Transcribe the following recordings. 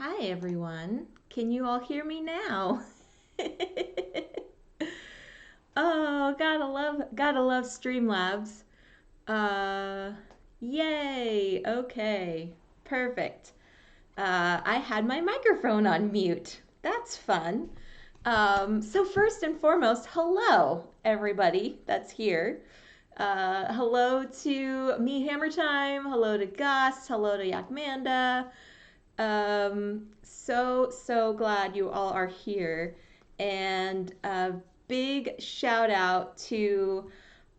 Hi everyone. Can you all hear me now? Oh, gotta love Streamlabs. Uh, Yay. Okay. Perfect. I had my microphone on mute. That's fun. So first and foremost, hello everybody that's here. Hello to me Hammer Time. Hello to Gus. Hello to Yakmanda. So glad you all are here. And a big shout out to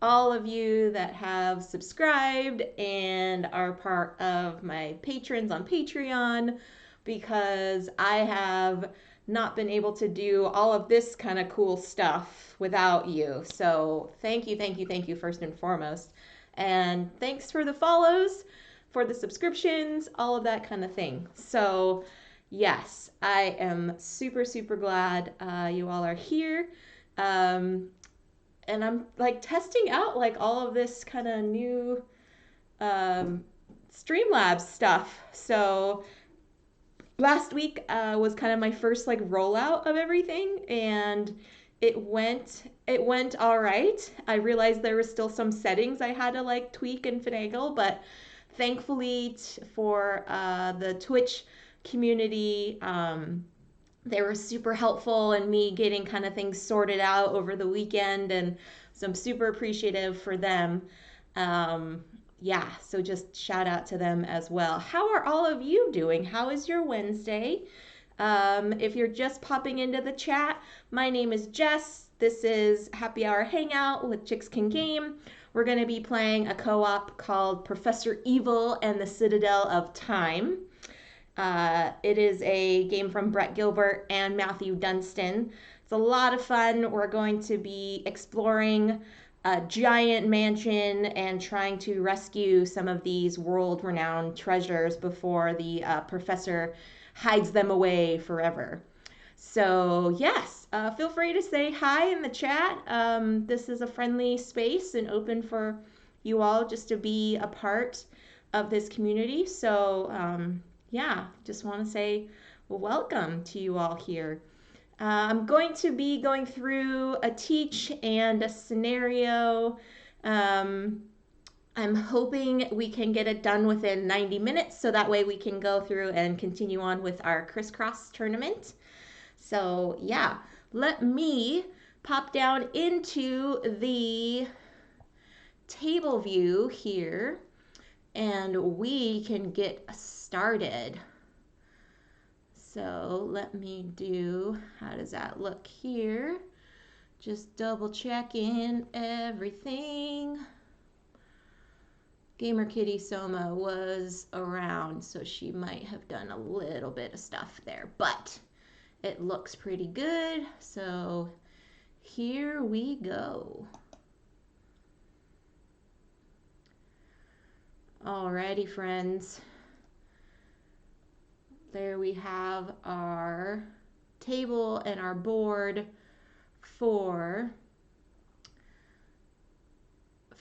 all of you that have subscribed and are part of my patrons on Patreon because I have not been able to do all of this kind of cool stuff without you. So thank you first and foremost. And thanks for the follows, for the subscriptions, all of that kind of thing. So, yes, I am super glad you all are here. Um, and I'm like testing out like all of this kind of new um, Streamlabs stuff. So, last week was kind of my first like rollout of everything, and it went all right. I realized there were still some settings I had to like tweak and finagle, but thankfully for the Twitch community, they were super helpful in me getting kind of things sorted out over the weekend, and so I'm super appreciative for them. Um, yeah, so just shout out to them as well. How are all of you doing? How is your Wednesday? If you're just popping into the chat, my name is Jess. This is Happy Hour Hangout with Chicks Can Game. We're going to be playing a co op called Professor Evil and the Citadel of Time. It is a game from Brett Gilbert and Matthew Dunstan. It's a lot of fun. We're going to be exploring a giant mansion and trying to rescue some of these world renowned treasures before the professor hides them away forever. So, yes, feel free to say hi in the chat. This is a friendly space and open for you all just to be a part of this community. So, yeah, just want to say welcome to you all here. I'm going to be going through a teach and a scenario. Um, I'm hoping we can get it done within 90 minutes so that way we can go through and continue on with our crisscross tournament. So, yeah, let me pop down into the table view here and we can get started. So let me do, how does that look here? Just double checking everything. Gamer Kitty Soma was around, so she might have done a little bit of stuff there, but it looks pretty good. So here we go. Alrighty, friends. There we have our table and our board for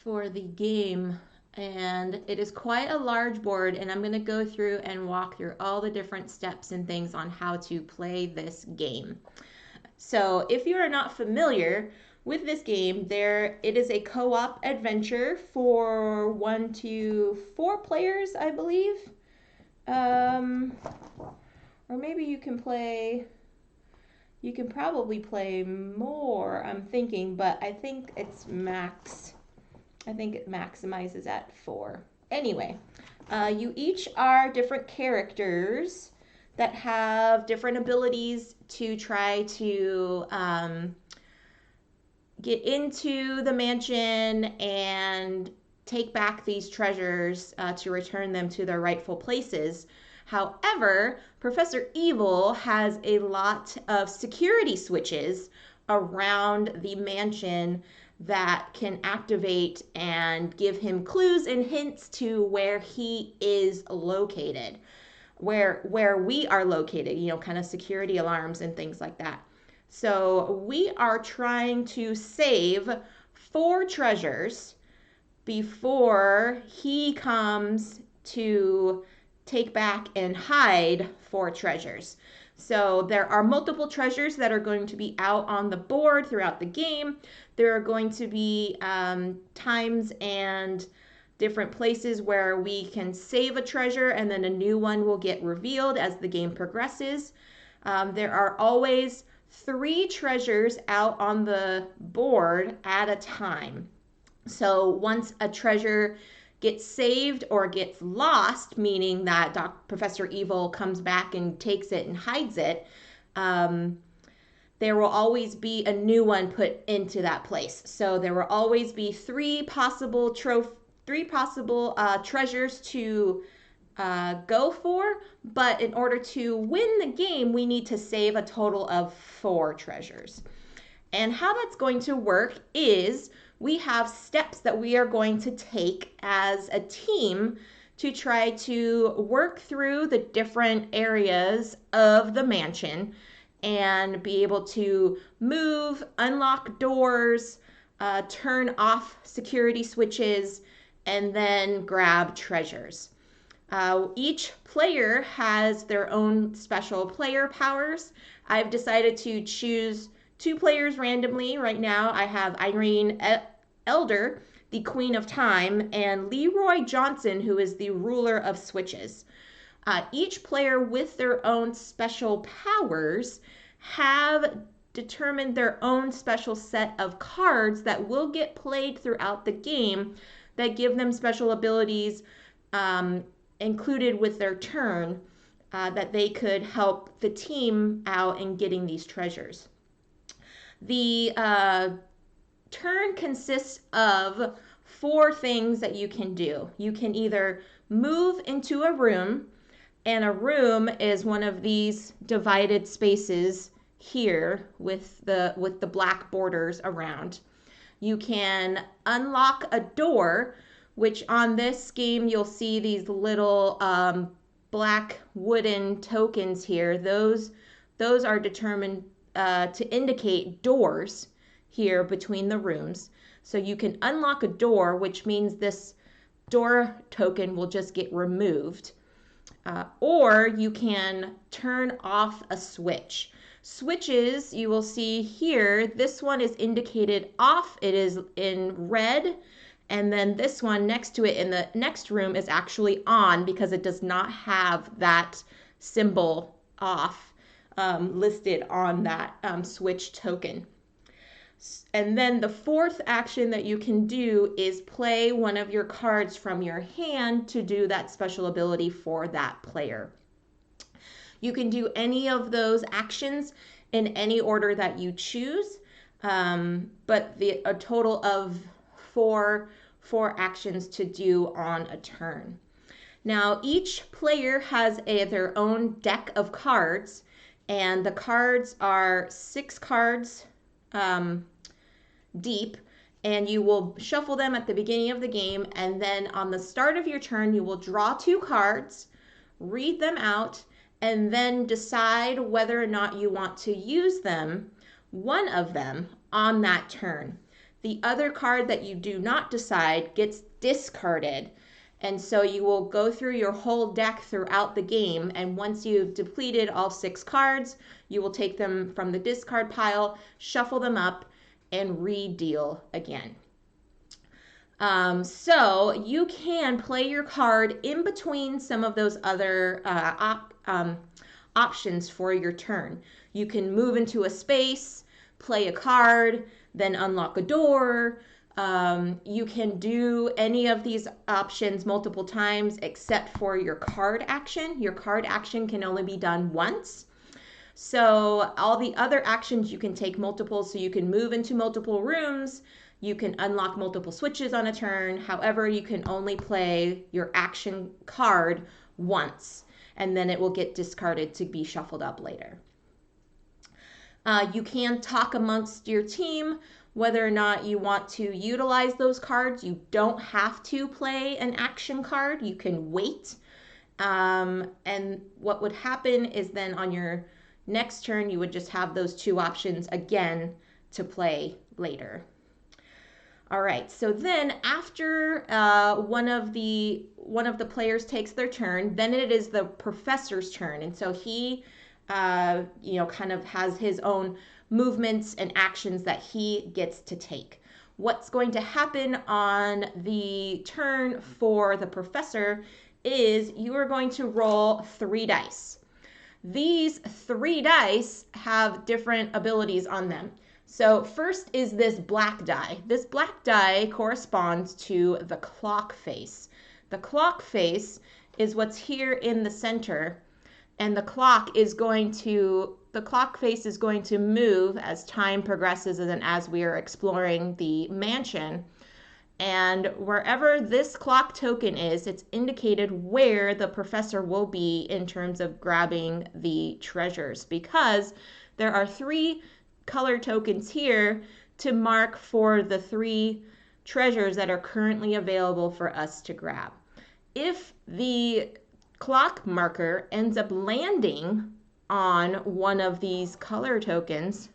the game, and it is quite a large board, and I'm going to go through and walk through all the different steps and things on how to play this game. So if you are not familiar with this game, it is a co-op adventure for 1 to 4 players, I believe. Or maybe you can probably play more, I'm thinking, but I think it maximizes at 4. Anyway, you each are different characters that have different abilities to try to get into the mansion and take back these treasures to return them to their rightful places. However, Professor Evil has a lot of security switches around the mansion that can activate and give him clues and hints to where he is located, where we are located, kind of security alarms and things like that. So we are trying to save 4 treasures before he comes to take back and hide 4 treasures. So there are multiple treasures that are going to be out on the board throughout the game. There are going to be times and different places where we can save a treasure and then a new one will get revealed as the game progresses. There are always 3 treasures out on the board at a time. So once a treasure gets saved or gets lost, meaning that Professor Evil comes back and takes it and hides it, there will always be a new one put into that place. So there will always be 3 possible treasures to go for, but in order to win the game, we need to save a total of 4 treasures. And how that's going to work is we have steps that we are going to take as a team to try to work through the different areas of the mansion and be able to move, unlock doors, turn off security switches, and then grab treasures. Each player has their own special player powers. I've decided to choose 2 players randomly. Right now I have Irene Elder, the Queen of Time, and Leroy Johnson, who is the ruler of switches. Each player with their own special powers have determined their own special set of cards that will get played throughout the game that give them special abilities included with their turn that they could help the team out in getting these treasures. The turn consists of 4 things that you can do. You can either move into a room, and a room is one of these divided spaces here with the black borders around. You can unlock a door, which on this game you'll see these little black wooden tokens here. Those are determined to indicate doors here between the rooms. So you can unlock a door, which means this door token will just get removed. Or you can turn off a switch. Switches, you will see here, this one is indicated off. It is in red. And then this one next to it in the next room is actually on because it does not have that symbol off listed on that switch token. And then the 4th action that you can do is play one of your cards from your hand to do that special ability for that player. You can do any of those actions in any order that you choose, but a total of four actions to do on a turn. Now, each player has their own deck of cards, and the cards are 6 cards deep, and you will shuffle them at the beginning of the game, and then on the start of your turn, you will draw 2 cards, read them out, and then decide whether or not you want to use them, one of them, on that turn. The other card that you do not decide gets discarded. And so you will go through your whole deck throughout the game. And once you've depleted all 6 cards, you will take them from the discard pile, shuffle them up, and re-deal again. So you can play your card in between some of those other options for your turn. You can move into a space, play a card, then unlock a door. You can do any of these options multiple times except for your card action. Your card action can only be done once. So all the other actions you can take multiple, so you can move into multiple rooms, you can unlock multiple switches on a turn. However, you can only play your action card once, and then it will get discarded to be shuffled up later. You can talk amongst your team whether or not you want to utilize those cards. You don't have to play an action card. You can wait. And what would happen is then on your next turn, you would just have those 2 options again to play later. All right, so then after one of the players takes their turn, then it is the professor's turn, and so he, kind of has his own movements and actions that he gets to take. What's going to happen on the turn for the professor is you are going to roll 3 dice. These 3 dice have different abilities on them. So first is this black die. This black die corresponds to the clock face. The clock face is what's here in the center, and the clock face is going to move as time progresses and as we are exploring the mansion. And wherever this clock token is, it's indicated where the professor will be in terms of grabbing the treasures, because there are 3 color tokens here to mark for the 3 treasures that are currently available for us to grab. If the clock marker ends up landing on one of these color tokens,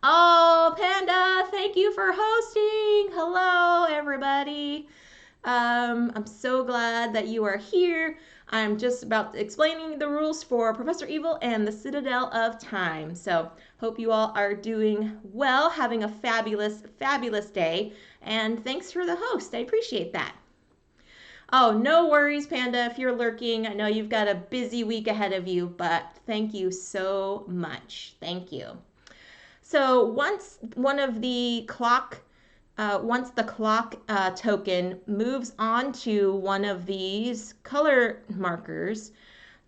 oh, Panda, thank you for hosting. Hello, everybody. I'm so glad that you are here. I'm just about explaining the rules for Professor Evil and the Citadel of Time. So hope you all are doing well, having a fabulous, fabulous day. And thanks for the host. I appreciate that. Oh, no worries, Panda, if you're lurking. I know you've got a busy week ahead of you, but thank you so much. Thank you. So once the clock token moves on to one of these color markers,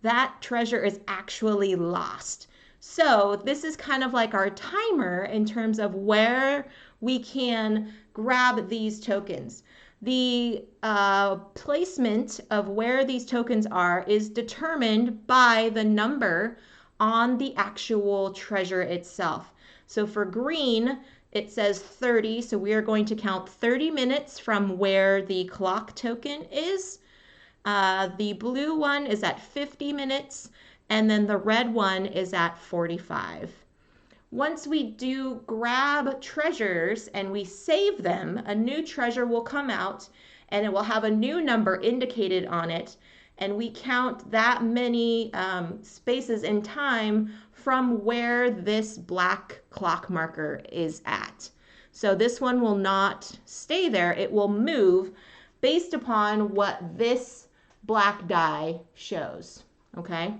that treasure is actually lost. So this is kind of like our timer in terms of where we can grab these tokens. The placement of where these tokens are is determined by the number on the actual treasure itself. So for green, it says 30, so we are going to count 30 minutes from where the clock token is. The blue one is at 50 minutes, and then the red one is at 45. Once we do grab treasures and we save them, a new treasure will come out and it will have a new number indicated on it, and we count that many spaces in time from where this black clock marker is at. So this one will not stay there. It will move based upon what this black die shows, okay?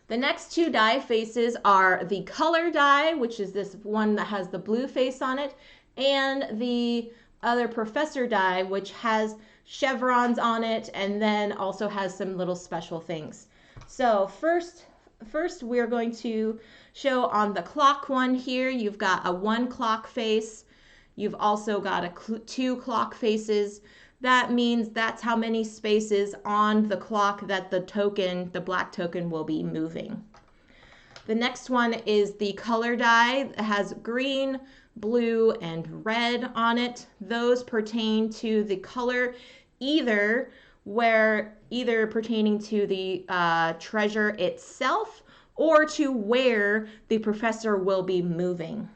The next 2 die faces are the color die, which is this one that has the blue face on it, and the other professor die, which has chevrons on it and then also has some little special things. So first we're going to show on the clock one here, you've got a 1 clock face. You've also got 2 clock faces. That means that's how many spaces on the clock that the black token will be moving. The next one is the color die. It has green, blue, and red on it. Those pertain to the color either pertaining to the treasure itself or to where the professor will be moving.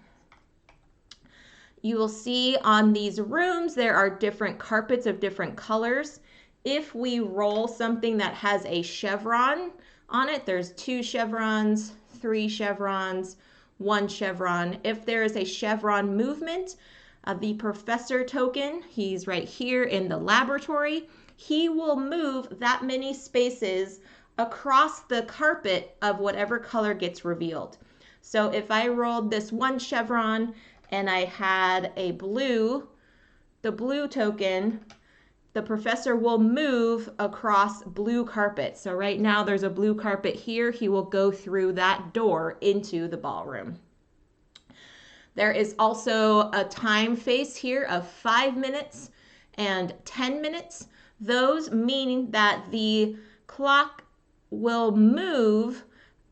You will see on these rooms there are different carpets of different colors. If we roll something that has a chevron on it, there's 2 chevrons, 3 chevrons, 1 chevron. If there is a chevron movement, the professor token, he's right here in the laboratory, he will move that many spaces across the carpet of whatever color gets revealed. So if I rolled this 1 chevron and I had a blue, the blue token, the professor will move across blue carpet. So right now there's a blue carpet here. He will go through that door into the ballroom. There is also a time face here of 5 minutes and 10 minutes. Those mean that the clock will move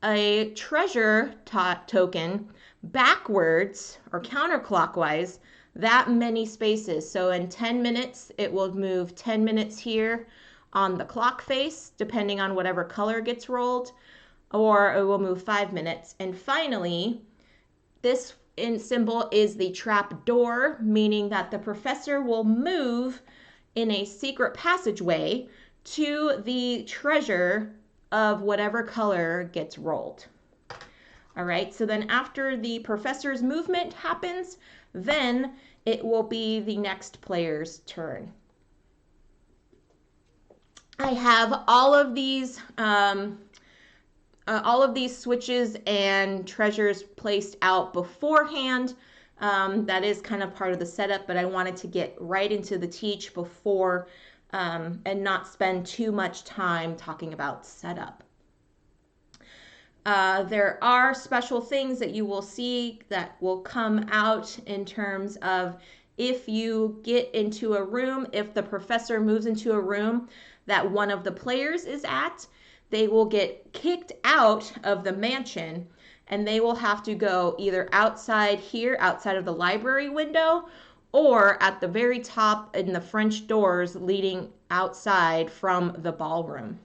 a treasure token backwards or counterclockwise that many spaces. So in 10 minutes, it will move 10 minutes here on the clock face, depending on whatever color gets rolled, or it will move 5 minutes. And finally, this symbol is the trap door, meaning that the professor will move in a secret passageway to the treasure of whatever color gets rolled. All right, so then after the professor's movement happens, then it will be the next player's turn. I have all of these switches and treasures placed out beforehand. That is kind of part of the setup, but I wanted to get right into the teach before and not spend too much time talking about setup. There are special things that you will see that will come out in terms of if you get into a room, if the professor moves into a room that one of the players is at, they will get kicked out of the mansion and they will have to go either outside here, outside of the library window, or at the very top in the French doors leading outside from the ballroom.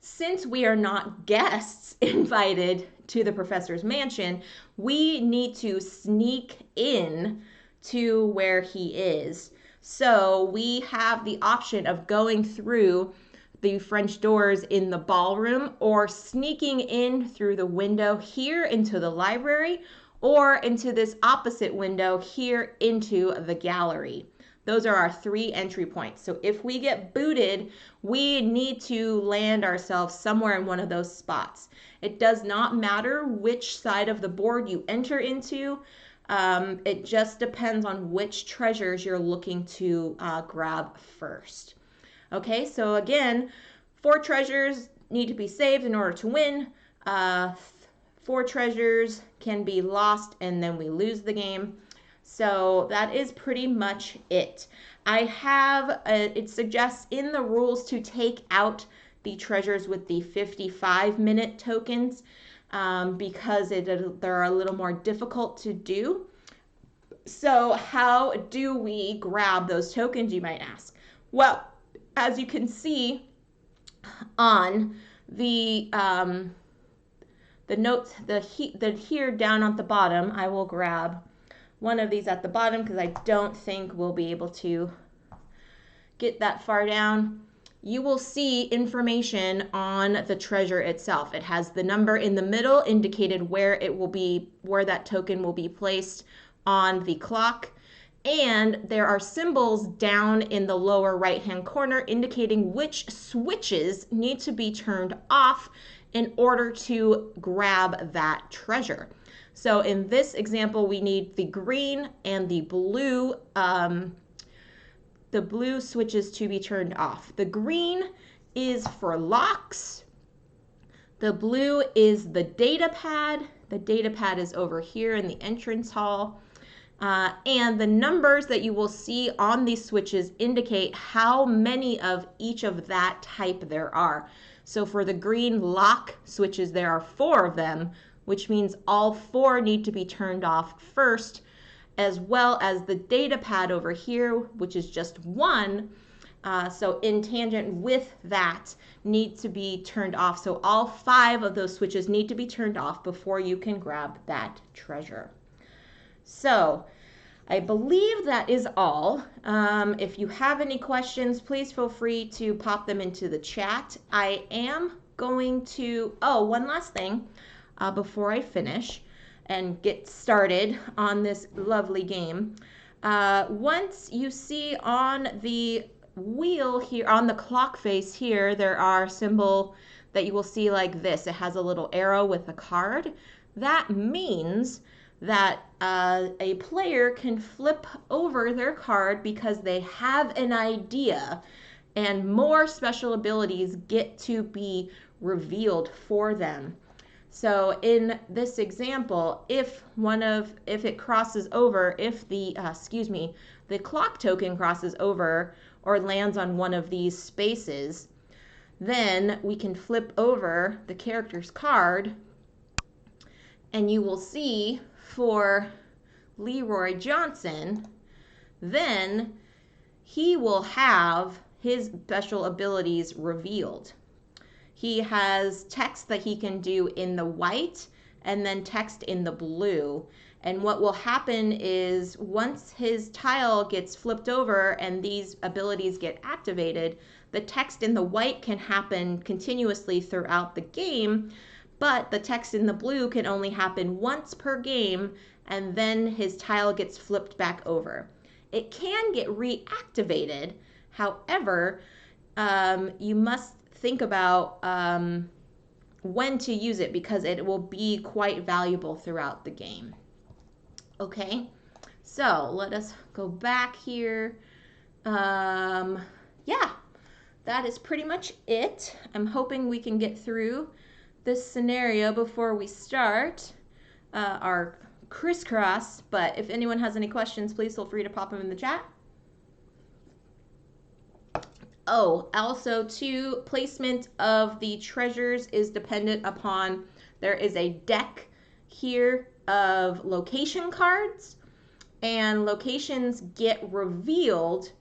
Since we are not guests invited to the professor's mansion, we need to sneak in to where he is. So we have the option of going through the French doors in the ballroom or sneaking in through the window here into the library or into this opposite window here into the gallery. Those are our 3 entry points. So if we get booted, we need to land ourselves somewhere in one of those spots. It does not matter which side of the board you enter into. It just depends on which treasures you're looking to grab first. Okay, so again, 4 treasures need to be saved in order to win. 4 treasures can be lost and then we lose the game. So that is pretty much it. I have, it suggests in the rules to take out the treasures with the 55-minute tokens because they're a little more difficult to do. So how do we grab those tokens, you might ask? Well, as you can see on the notes, here down at the bottom, I will grab one of these at the bottom because I don't think we'll be able to get that far down. You will see information on the treasure itself. It has the number in the middle indicated where that token will be placed on the clock. And there are symbols down in the lower right-hand corner indicating which switches need to be turned off in order to grab that treasure. So in this example, we need the green and the blue switches to be turned off. The green is for locks. The blue is the data pad. The data pad is over here in the entrance hall. And the numbers that you will see on these switches indicate how many of each of that type there are. So for the green lock switches, there are 4 of them, which means all 4 need to be turned off first, as well as the data pad over here, which is just 1. So in tangent with that needs to be turned off. So all 5 of those switches need to be turned off before you can grab that treasure. So I believe that is all. If you have any questions, please feel free to pop them into the chat. I am going to, one last thing before I finish and get started on this lovely game. Once you see on the wheel here, on the clock face here, there are symbol that you will see like this. It has a little arrow with a card. That means that a player can flip over their card because they have an idea and more special abilities get to be revealed for them. So in this example, if it crosses over, if the clock token crosses over or lands on one of these spaces, then we can flip over the character's card and you will see for Leroy Johnson, then he will have his special abilities revealed. He has text that he can do in the white and then text in the blue. And what will happen is once his tile gets flipped over and these abilities get activated, the text in the white can happen continuously throughout the game, but the text in the blue can only happen once per game, and then his tile gets flipped back over. It can get reactivated. However, you must think about when to use it because it will be quite valuable throughout the game. Okay, so let us go back here. Yeah, that is pretty much it. I'm hoping we can get through this scenario before we start our crisscross, but if anyone has any questions, please feel free to pop them in the chat. Oh, also too, placement of the treasures is dependent upon, there is a deck here of location cards, and locations get revealed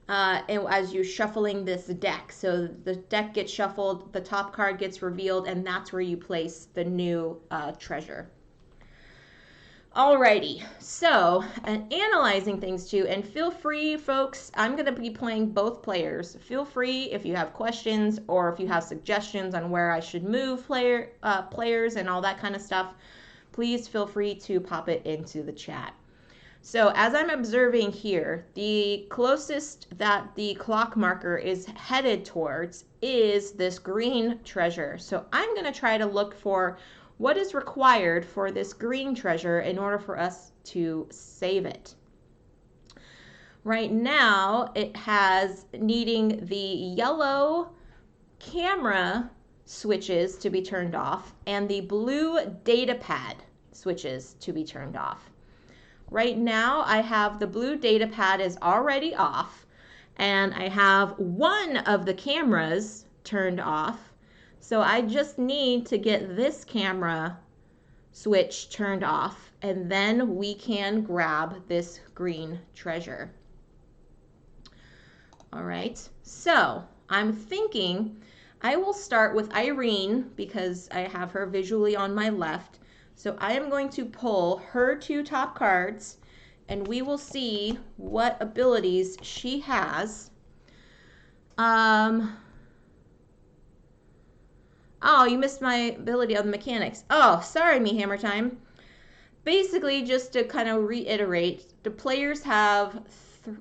as you're shuffling this deck. So the deck gets shuffled, the top card gets revealed, and that's where you place the new treasure. Alrighty, so analyzing things too, and feel free, folks, I'm going to be playing both players. Feel free if you have questions or if you have suggestions on where I should move players and all that kind of stuff, please feel free to pop it into the chat. So as I'm observing here, the closest that the clock marker is headed towards is this green treasure. So I'm going to try to look for what is required for this green treasure in order for us to save it. Right now, it has needing the yellow camera switches to be turned off and the blue data pad switches to be turned off. Right now, I have the blue data pad is already off, and I have one of the cameras turned off. So I just need to get this camera switch turned off, and then we can grab this green treasure. All right, so I'm thinking I will start with Irene because I have her visually on my left. So I am going to pull her two top cards, and we will see what abilities she has. Oh, you missed my ability on the mechanics. Oh, sorry, me Hammer Time. Basically, just to kind of reiterate, the players have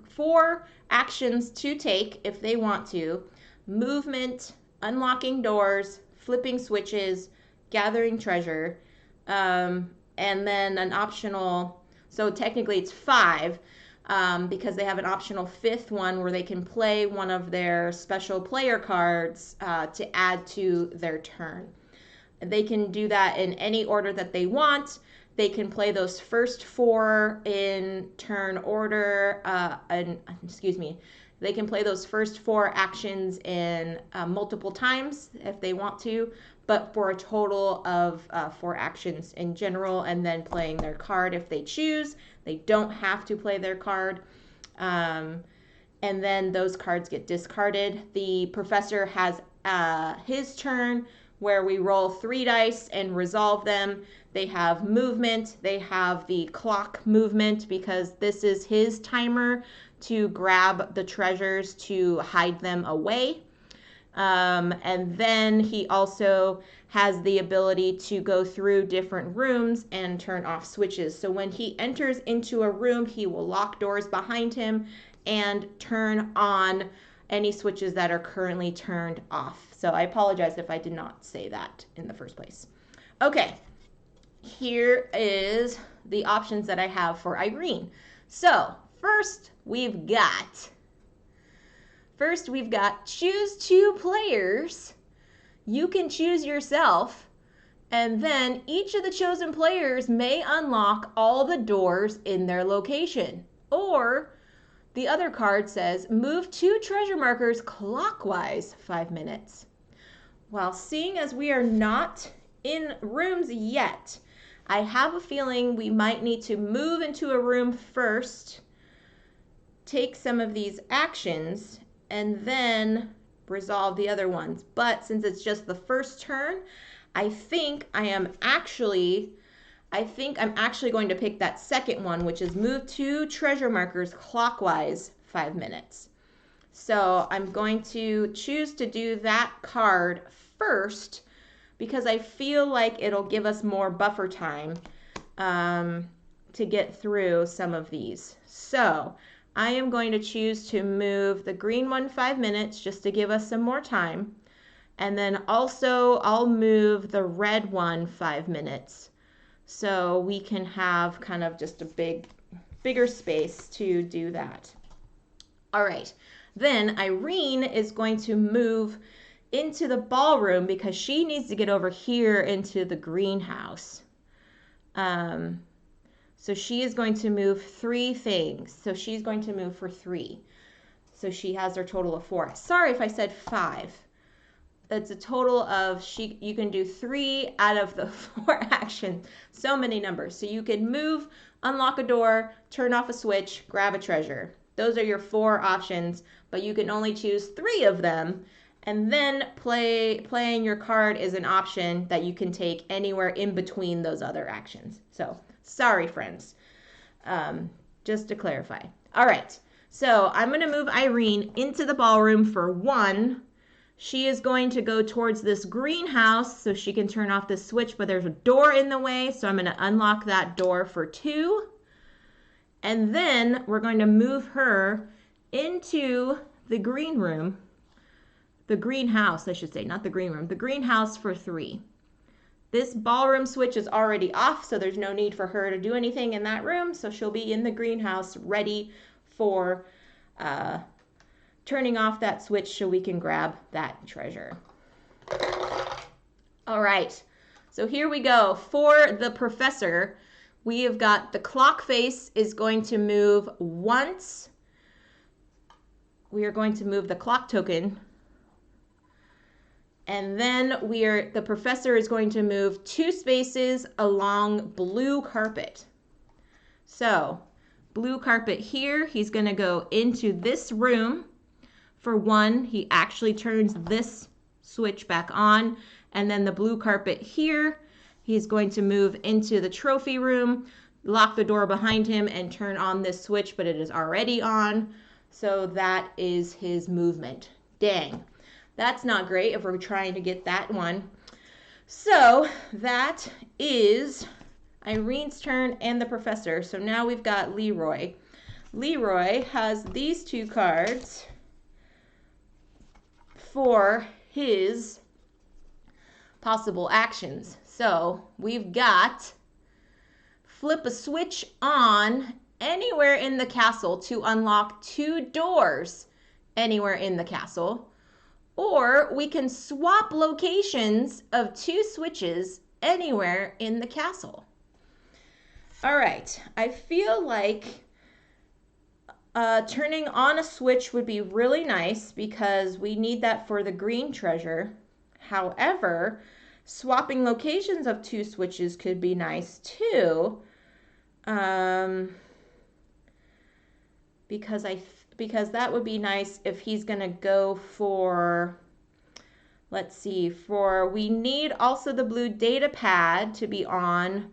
4 actions to take if they want to. Movement, unlocking doors, flipping switches, gathering treasure, and then an optional, so technically it's 5, because they have an optional 5th one where they can play one of their special player cards to add to their turn. They can do that in any order that they want. They can play those first 4 in turn order, they can play those first 4 actions in multiple times if they want to, but for a total of 4 actions in general, and then playing their card if they choose. They don't have to play their card. And then those cards get discarded. The professor has his turn where we roll 3 dice and resolve them. They have movement. They have the clock movement because this is his timer to grab the treasures to hide them away. And then he also has the ability to go through different rooms and turn off switches. So when he enters into a room, he will lock doors behind him and turn on any switches that are currently turned off. So I apologize if I did not say that in the first place. Okay, here is the options that I have for Irene. So first we've got choose 2 players. You can choose yourself, and then each of the chosen players may unlock all the doors in their location. Or the other card says move 2 treasure markers clockwise 5 minutes. Well, seeing as we are not in rooms yet, I have a feeling we might need to move into a room first, take some of these actions, and then resolve the other ones. But since it's just the first turn, I think I am actually I think I'm actually going to pick that second one, which is move 2 treasure markers clockwise 5 minutes. So I'm going to choose to do that card first because I feel like it'll give us more buffer time to get through some of these. So I am going to choose to move the green one 5 minutes just to give us some more time. And then also I'll move the red one 5 minutes so we can have kind of just a bigger space to do that. All right, then Irene is going to move into the ballroom because she needs to get over here into the greenhouse. So she is going to move 3 things. So she's going to move for 3. So she has her total of 4. Sorry if I said 5. It's a total of, you can do 3 out of the 4 actions. So many numbers. So you can move, unlock a door, turn off a switch, grab a treasure. Those are your 4 options, but you can only choose 3 of them. And then playing your card is an option that you can take anywhere in between those other actions. So sorry, friends. Just to clarify. All right. So I'm going to move Irene into the ballroom for 1. She is going to go towards this greenhouse so she can turn off this switch, but there's a door in the way, so I'm going to unlock that door for 2. And then we're going to move her into the green room, the greenhouse, I should say, not the green room, the greenhouse for 3. This ballroom switch is already off, so there's no need for her to do anything in that room, so she'll be in the greenhouse ready for turning off that switch so we can grab that treasure. All right, so here we go. For the professor, we have got the clock face is going to move once. We are going to move the clock token. And then the professor is going to move 2 spaces along blue carpet. So blue carpet here, he's going to go into this room. For 1, he actually turns this switch back on. And then the blue carpet here, he's going to move into the trophy room, lock the door behind him, and turn on this switch, but it is already on. So that is his movement. Dang, that's not great if we're trying to get that one. So that is Irene's turn and the professor. So now we've got Leroy. Leroy has these 2 cards for his possible actions. So we've got flip a switch on anywhere in the castle to unlock 2 doors anywhere in the castle, or we can swap locations of 2 switches anywhere in the castle. All right, I feel like turning on a switch would be really nice because we need that for the green treasure. However, swapping locations of 2 switches could be nice too. Because that would be nice if he's going to go for, let's see, we need also the blue data pad to be on,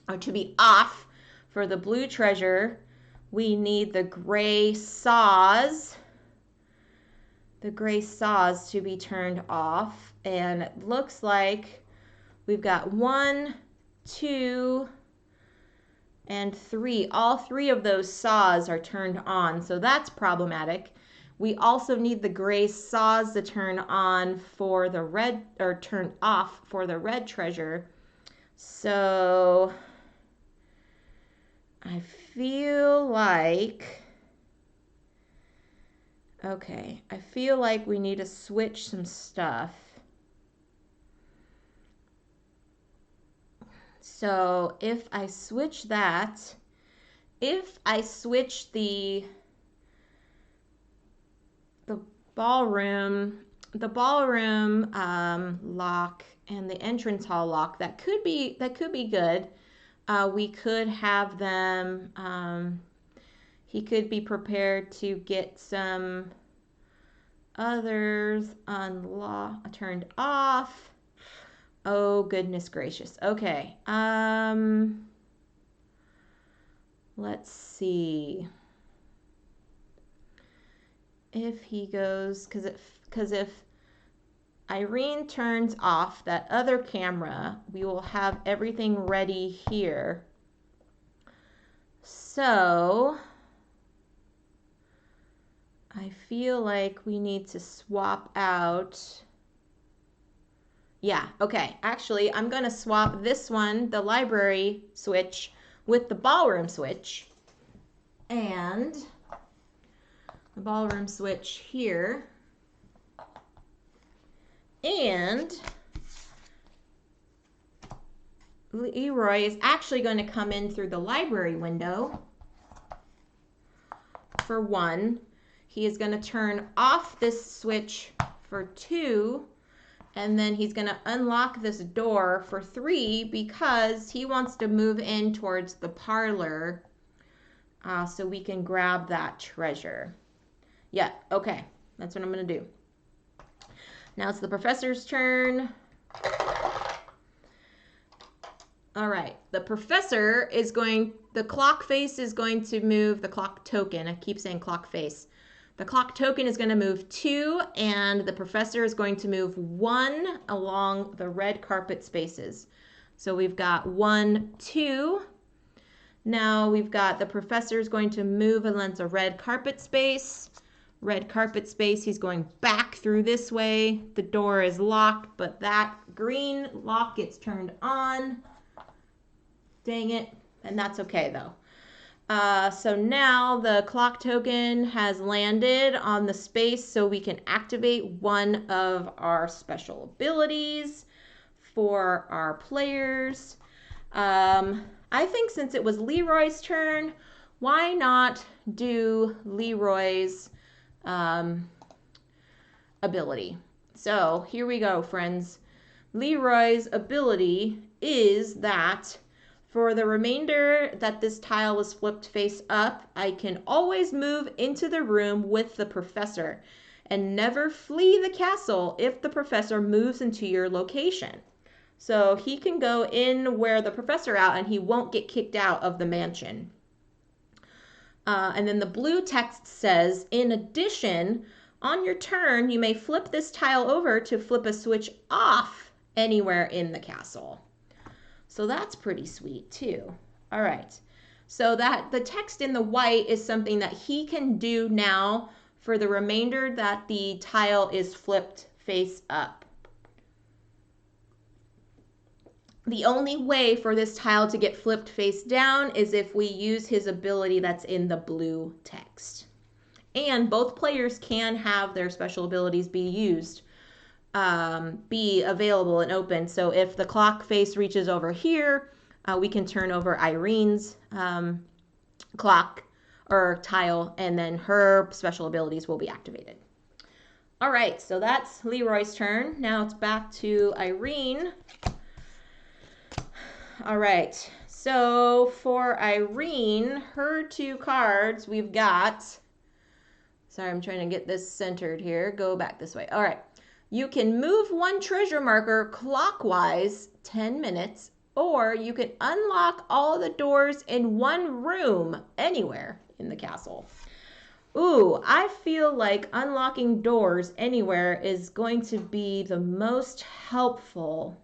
or to be off for the blue treasure. We need the gray saws. The gray saws to be turned off. And it looks like we've got 1, 2, and 3. All 3 of those saws are turned on, so that's problematic. We also need the gray saws to turn on for the red, or turn off for the red treasure. So I feel like, okay, I feel like we need to switch some stuff. So if I switch that, if I switch the ballroom lock and the entrance hall lock, that could be good. We could have them, he could be prepared to get some others turned off. Oh, goodness gracious. Okay. Let's see. If he goes, because if Irene turns off that other camera, we will have everything ready here. So I feel like we need to swap out. Yeah, okay. Actually, I'm going to swap this one, the library switch, with the ballroom switch. And the ballroom switch here. And Leroy is actually going to come in through the library window. For 1. He is going to turn off this switch for 2. And then he's going to unlock this door for 3 because he wants to move in towards the parlor so we can grab that treasure. Yeah, okay. That's what I'm going to do. Now it's the professor's turn. All right. The professor is going, the clock face is going to move, the clock token. I keep saying clock face. The clock token is going to move 2, and the professor is going to move 1 along the red carpet spaces. So we've got 1, 2. Now we've got the professor is going to move along the red carpet space. Red carpet space, he's going back through this way. The door is locked, but that green lock gets turned on. Dang it. And that's okay, though. So now the clock token has landed on the space so we can activate one of our special abilities for our players. I think since it was Leroy's turn, why not do Leroy's ability? So here we go, friends. Leroy's ability is that for the remainder that this tile is flipped face up, I can always move into the room with the professor and never flee the castle if the professor moves into your location. So he can go in where the professor out and he won't get kicked out of the mansion. And then the blue text says, in addition, on your turn, you may flip this tile over to flip a switch off anywhere in the castle. So that's pretty sweet too. All right. So that the text in the white is something that he can do now for the remainder that the tile is flipped face up. The only way for this tile to get flipped face down is if we use his ability that's in the blue text. And both players can have their special abilities be used. Be available and open. So if the clock face reaches over here, we can turn over Irene's clock or tile, and then her special abilities will be activated. All right, so that's Leroy's turn. Now it's back to Irene. All right, so for Irene, her 2 cards, we've got, sorry, I'm trying to get this centered here. Go back this way. All right. You can move 1 treasure marker clockwise 10 minutes, or you can unlock all the doors in 1 room anywhere in the castle. Ooh, I feel like unlocking doors anywhere is going to be the most helpful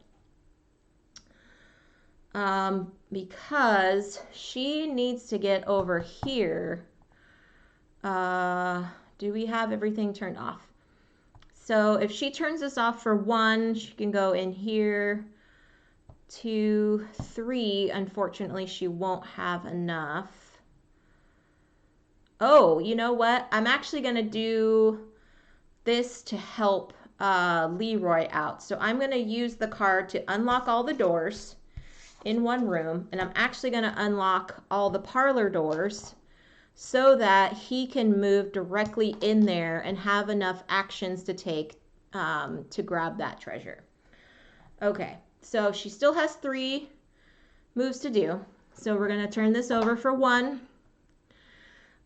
because she needs to get over here. Do we have everything turned off? So if she turns this off for 1, she can go in here. 2, 3, unfortunately, she won't have enough. Oh, you know what? I'm actually going to do this to help Leroy out. So I'm going to use the card to unlock all the doors in 1 room. And I'm actually going to unlock all the parlor doors so that he can move directly in there and have enough actions to take to grab that treasure. Okay, so she still has 3 moves to do. So we're going to turn this over for 1.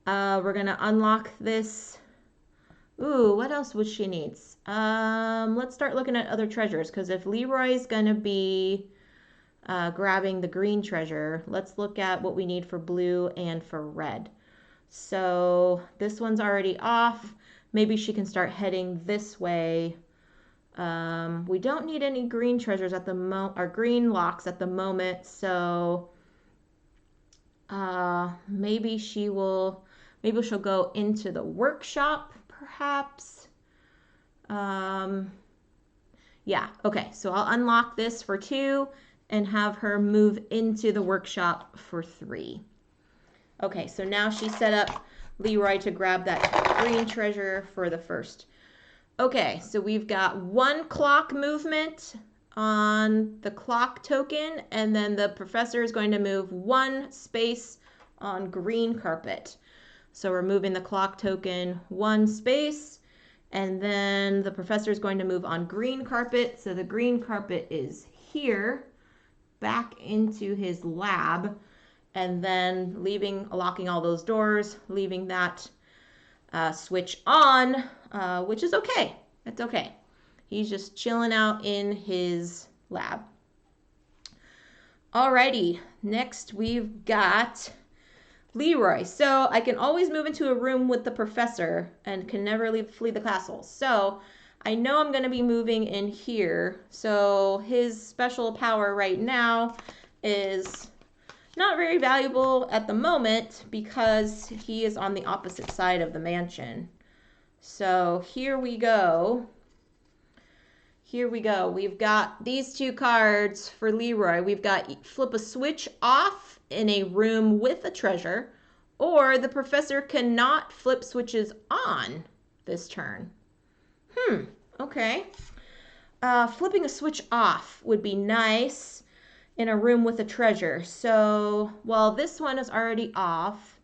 We're going to unlock this Ooh, what else would she needs? Let's start looking at other treasures, because if Leroy's gonna be grabbing the green treasure, let's look at what we need for blue and for red. So this one's already off. Maybe she can start heading this way. We don't need any green treasures at the or green locks at the moment, so maybe she'll go into the workshop, perhaps. Yeah, okay, so I'll unlock this for 2 and have her move into the workshop for 3. Okay, so now she set up Leroy to grab that green treasure for the first. Okay, so we've got 1 clock movement on the clock token, and then the professor is going to move 1 space on green carpet. So we're moving the clock token 1 space, and then the professor is going to move on green carpet. So the green carpet is here, back into his lab, and then locking all those doors, leaving that switch on, which is okay. It's okay. He's just chilling out in his lab. Alrighty, next we've got Leroy. So I can always move into a room with the professor and can never flee the castle. So I know I'm going to be moving in here. So his special power right now is not very valuable at the moment because he is on the opposite side of the mansion. So here we go. Here we go. We've got these 2 cards for Leroy. We've got flip a switch off in a room with a treasure, or the professor cannot flip switches on this turn. Okay. Flipping a switch off would be nice in a room with a treasure. So, well, this one is already off,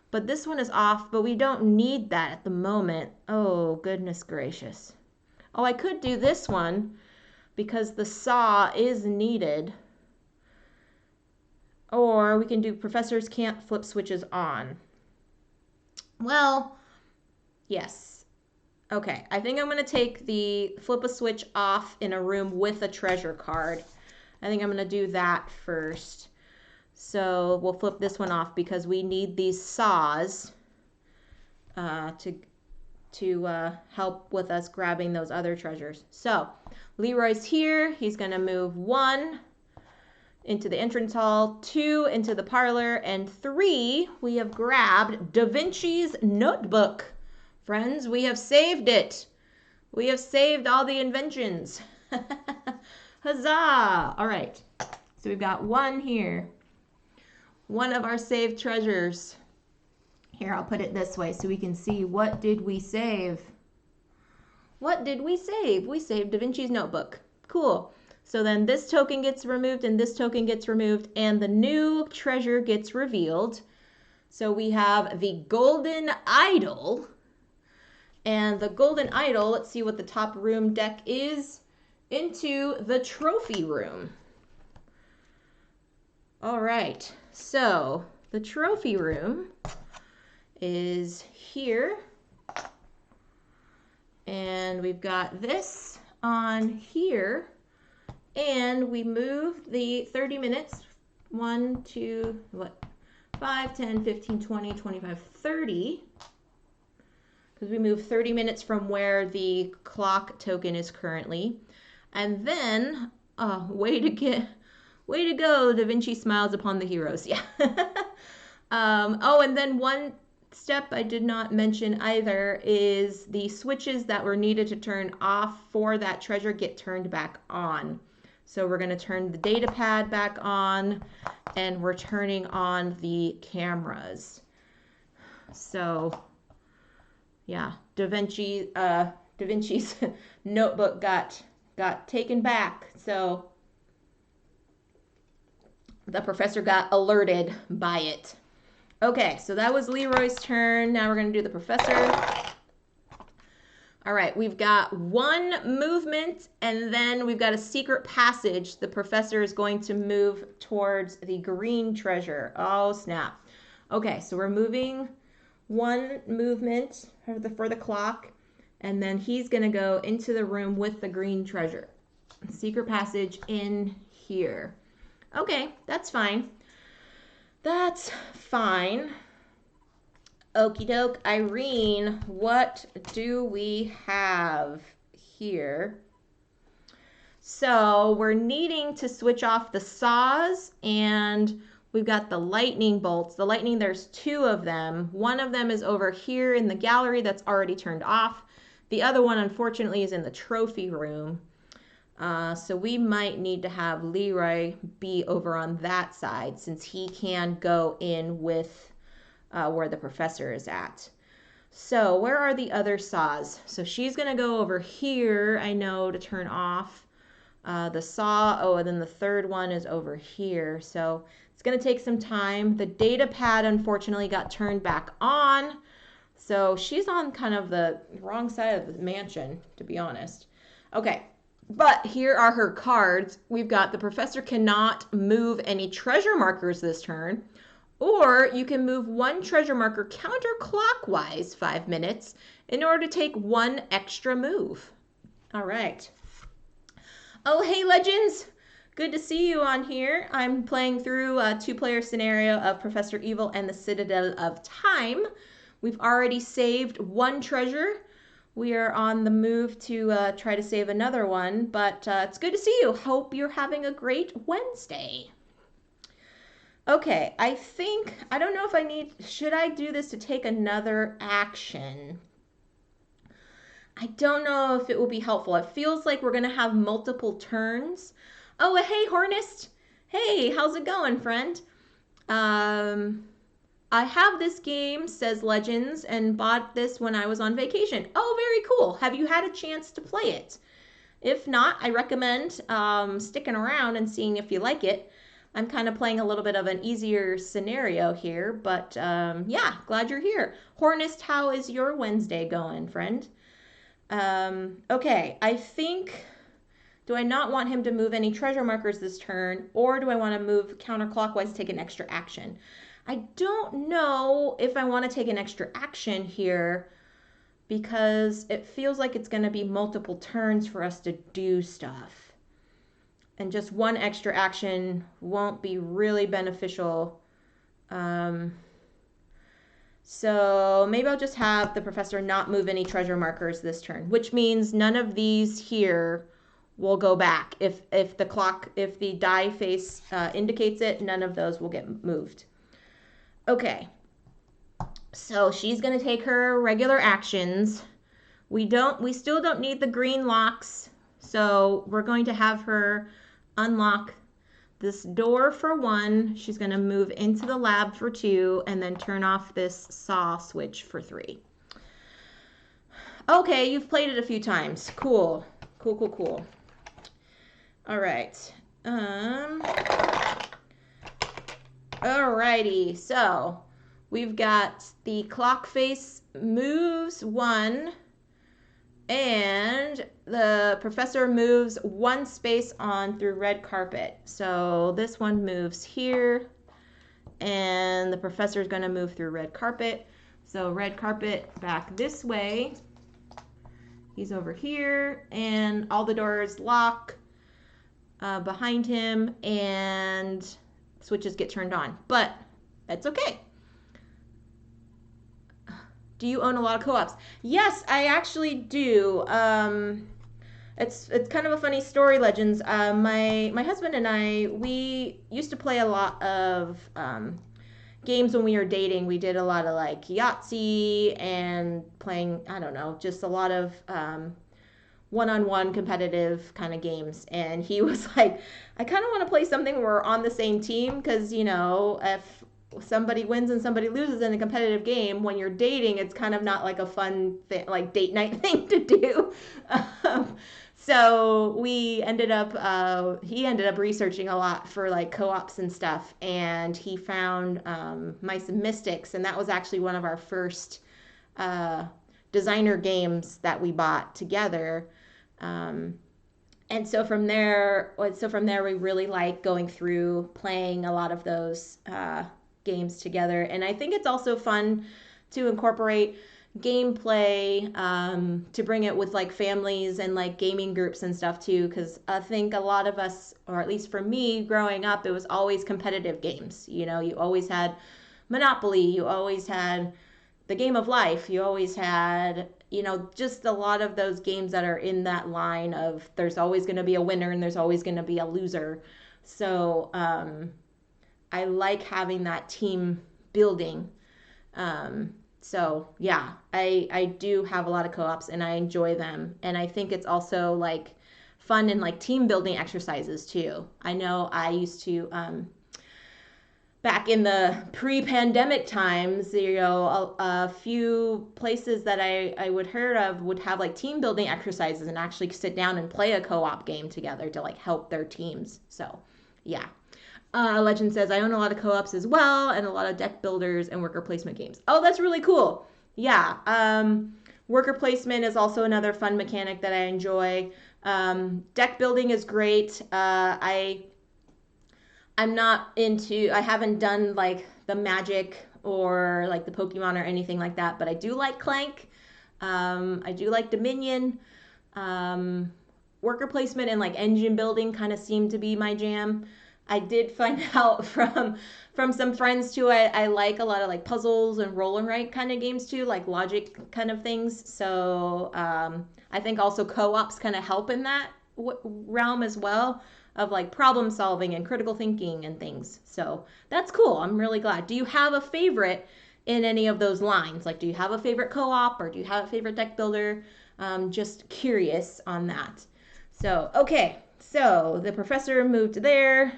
but this one is off, but we don't need that at the moment. Oh, goodness gracious. Oh, I could do this one because the saw is needed. Or we can do professors can't flip switches on. Well, yes. Okay, I think I'm going to take the flip a switch off in a room with a treasure card. I think I'm going to do that first. So we'll flip this one off because we need these saws to help with us grabbing those other treasures. So Leroy's here. He's going to move 1 into the entrance hall, 2 into the parlor, and 3, we have grabbed Da Vinci's notebook. Friends, we have saved it. We have saved all the inventions. Huzzah! All right, so we've got 1 here. 1 of our saved treasures. Here, I'll put it this way so we can see what did we save. What did we save? We saved Da Vinci's notebook. Cool. So then this token gets removed and this token gets removed and the new treasure gets revealed. So we have the golden idol. And the golden idol, let's see what the top room deck is, into the trophy room. All right, so the trophy room is here. And we've got this on here. And we moved the 30 minutes, 1, 2, 5, 10, 15, 20, 25, 30. Because we moved 30 minutes from where the clock token is currently. And then, way to go, Da Vinci smiles upon the heroes. Yeah. Oh, and then one step I did not mention either is the switches that were needed to turn off for that treasure get turned back on. So we're going to turn the data pad back on, and we're turning on the cameras. So, yeah, Da Vinci's notebook got taken back. So the professor got alerted by it. Okay, so that was Leroy's turn. Now we're going to do the professor. All right, we've got 1 movement, and then we've got a secret passage. The professor is going to move towards the green treasure. Oh, snap. Okay, so we're moving 1 movement for the clock. And then he's going to go into the room with the green treasure. Secret passage in here. Okay, that's fine. That's fine. Okie doke. Irene, what do we have here? So we're needing to switch off the saws, and we've got the lightning bolts. The lightning, there's two of them. One of them is over here in the gallery that's already turned off. The other one, unfortunately, is in the trophy room. So we might need to have Leroy be over on that side since he can go in with where the professor is at. So where are the other saws? So she's going to go over here, I know, to turn off the saw. Oh, and then the third one is over here. So it's going to take some time. The data pad, unfortunately, got turned back on. So she's on kind of the wrong side of the mansion, to be honest. Okay, but here are her cards. We've got the professor cannot move any treasure markers this turn, or you can move one treasure marker counterclockwise 5 minutes in order to take one extra move. All right. Oh, hey, Legends. Good to see you on here. I'm playing through a two-player scenario of Professor Evil and the Citadel of Time. We've already saved one treasure. We are on the move to try to save another one, but it's good to see you. Hope you're having a great Wednesday. Okay, I don't know if should I do this to take another action? I don't know if it will be helpful. It feels like we're going to have multiple turns. Oh, hey, Hornist. Hey, how's it going, friend? I have this game, says Legends, and bought this when I was on vacation. Oh, very cool. Have you had a chance to play it? If not, I recommend sticking around and seeing if you like it. I'm kind of playing a little bit of an easier scenario here, but yeah, glad you're here. Hornist, how is your Wednesday going, friend? Okay, do I not want him to move any treasure markers this turn, or do I want to move counterclockwise to take an extra action? I don't know if I want to take an extra action here because it feels like it's going to be multiple turns for us to do stuff. And just one extra action won't be really beneficial. So maybe I'll just have the professor not move any treasure markers this turn, which means none of these here will go back. If the die face indicates it, none of those will get moved. Okay, so she's gonna take her regular actions. We still don't need the green locks, so we're going to have her unlock this door for 1. She's going to move into the lab for 2, and then turn off this saw switch for 3. Okay, you've played it a few times. Cool. Cool. All right. Alrighty, so we've got the clock face moves 1, and the professor moves 1 space on through red carpet. So this one moves here, and the professor is going to move through red carpet. So red carpet back this way. He's over here, and all the doors lock behind him, and switches get turned on. But that's okay. Do you own a lot of co-ops? Yes, I actually do. It's kind of a funny story, Legends. My husband and I, we used to play a lot of games when we were dating. We did a lot of like Yahtzee and playing, I don't know, just a lot of one-on-one competitive kind of games. And he was like, I kind of want to play something where we're on the same team because, you know, if somebody wins and somebody loses in a competitive game, when you're dating, it's kind of not like a fun thing, like date night thing to do. So we ended up, he ended up researching a lot for like co-ops and stuff, and he found Mice and Mystics, and that was actually one of our first designer games that we bought together. And so from there, we really like going through playing a lot of those games together. And I think it's also fun to incorporate gameplay, to bring it with like families and like gaming groups and stuff too, because I think a lot of us, or at least for me growing up, it was always competitive games. You know, you always had Monopoly, you always had the Game of Life, you always had, you know, just a lot of those games that are in that line of there's always going to be a winner and there's always going to be a loser. So I like having that team building. So yeah, I do have a lot of co-ops and I enjoy them. And I think it's also like fun and like team building exercises too. I know I used to, back in the pre-pandemic times, you know, a few places that I would heard of would have like team building exercises and actually sit down and play a co-op game together to like help their teams. So yeah. Legend says, I own a lot of co-ops as well and a lot of deck builders and worker placement games. Oh, that's really cool. Yeah. Worker placement is also another fun mechanic that I enjoy. Deck building is great. I'm not into, I haven't done like the Magic or like the Pokemon or anything like that, but I do like Clank. I do like Dominion. Worker placement and like engine building kind of seem to be my jam. I did find out from some friends too. I like a lot of like puzzles and roll and write kind of games too, like logic kind of things. So I think also co-ops kind of help in that realm as well, of like problem solving and critical thinking and things. So that's cool. I'm really glad. Do you have a favorite in any of those lines? Like, do you have a favorite co-op or do you have a favorite deck builder? Just curious on that. So, okay. So the professor moved there.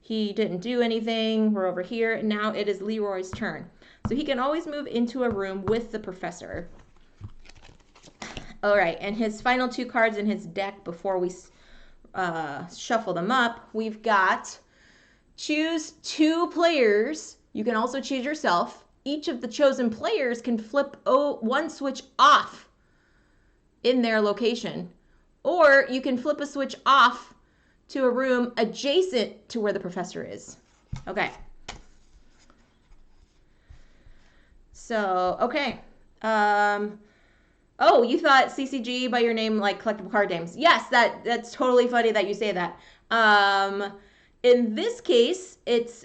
He didn't do anything. We're over here. Now it is Leroy's turn. So he can always move into a room with the professor. All right. And his final two cards in his deck before we shuffle them up, we've got choose two players. You can also choose yourself. Each of the chosen players can flip one switch off in their location, or you can flip a switch off to a room adjacent to where the professor is. Okay. So, okay. Oh, you thought CCG by your name, like collectible card games. Yes, that's totally funny that you say that. In this case, it's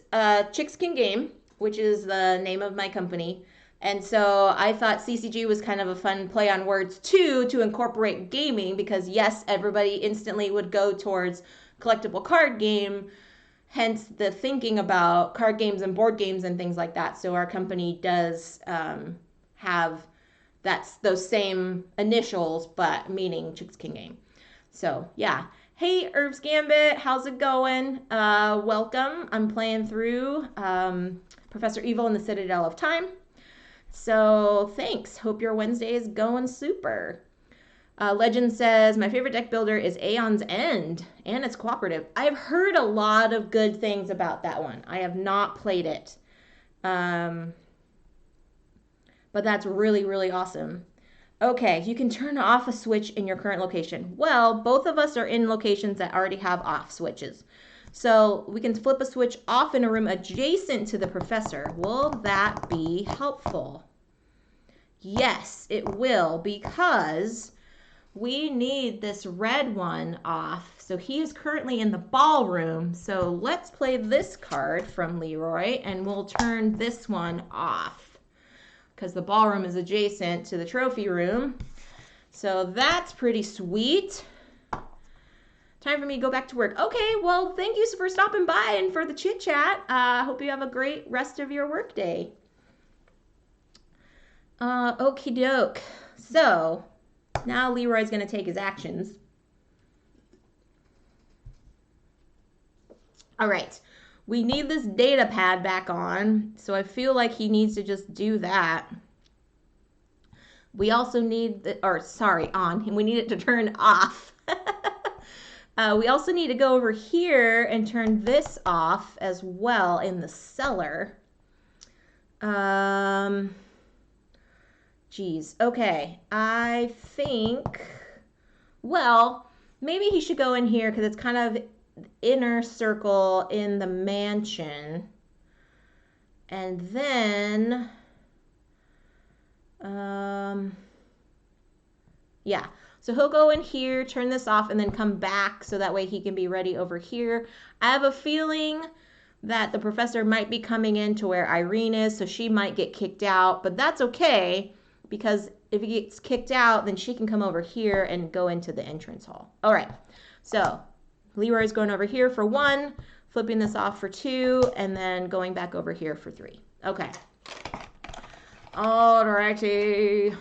Chicks Can Game, which is the name of my company. And so I thought CCG was kind of a fun play on words too, to incorporate gaming, because yes, everybody instantly would go towards collectible card game, hence the thinking about card games and board games and things like that. So our company does have those same initials, but meaning Chicks Can Game. So yeah. Hey, Herbs Gambit, how's it going? Welcome. I'm playing through Professor Evil in the Citadel of Time. So thanks. Hope your Wednesday is going super. Legend says, my favorite deck builder is Aeon's End, and it's cooperative. I've heard a lot of good things about that one. I have not played it. But that's really, really awesome. Okay, you can turn off a switch in your current location. Well, both of us are in locations that already have off switches. So we can flip a switch off in a room adjacent to the professor. Will that be helpful? Yes, it will, because we need this red one off. So he is currently in the ballroom. So let's play this card from Leroy and we'll turn this one off, because the ballroom is adjacent to the trophy room. So that's pretty sweet. Time for me to go back to work. Okay, well, thank you for stopping by and for the chit chat. Hope you have a great rest of your work day. Okie doke. So now Leroy's going to take his actions. All right. We need this data pad back on, so I feel like he needs to just do that. We also need we need it to turn off. We also need to go over here and turn this off as well in the cellar. Geez, okay, I think, well, maybe he should go in here because it's kind of inner circle in the mansion. And then, Yeah, so he'll go in here, turn this off, and then come back so that way he can be ready over here. I have a feeling that the professor might be coming in to where Irene is, so she might get kicked out, but that's okay because if he gets kicked out, then she can come over here and go into the entrance hall. All right, so Leroy's going over here for 1, flipping this off for 2, and then going back over here for 3. Okay. All righty.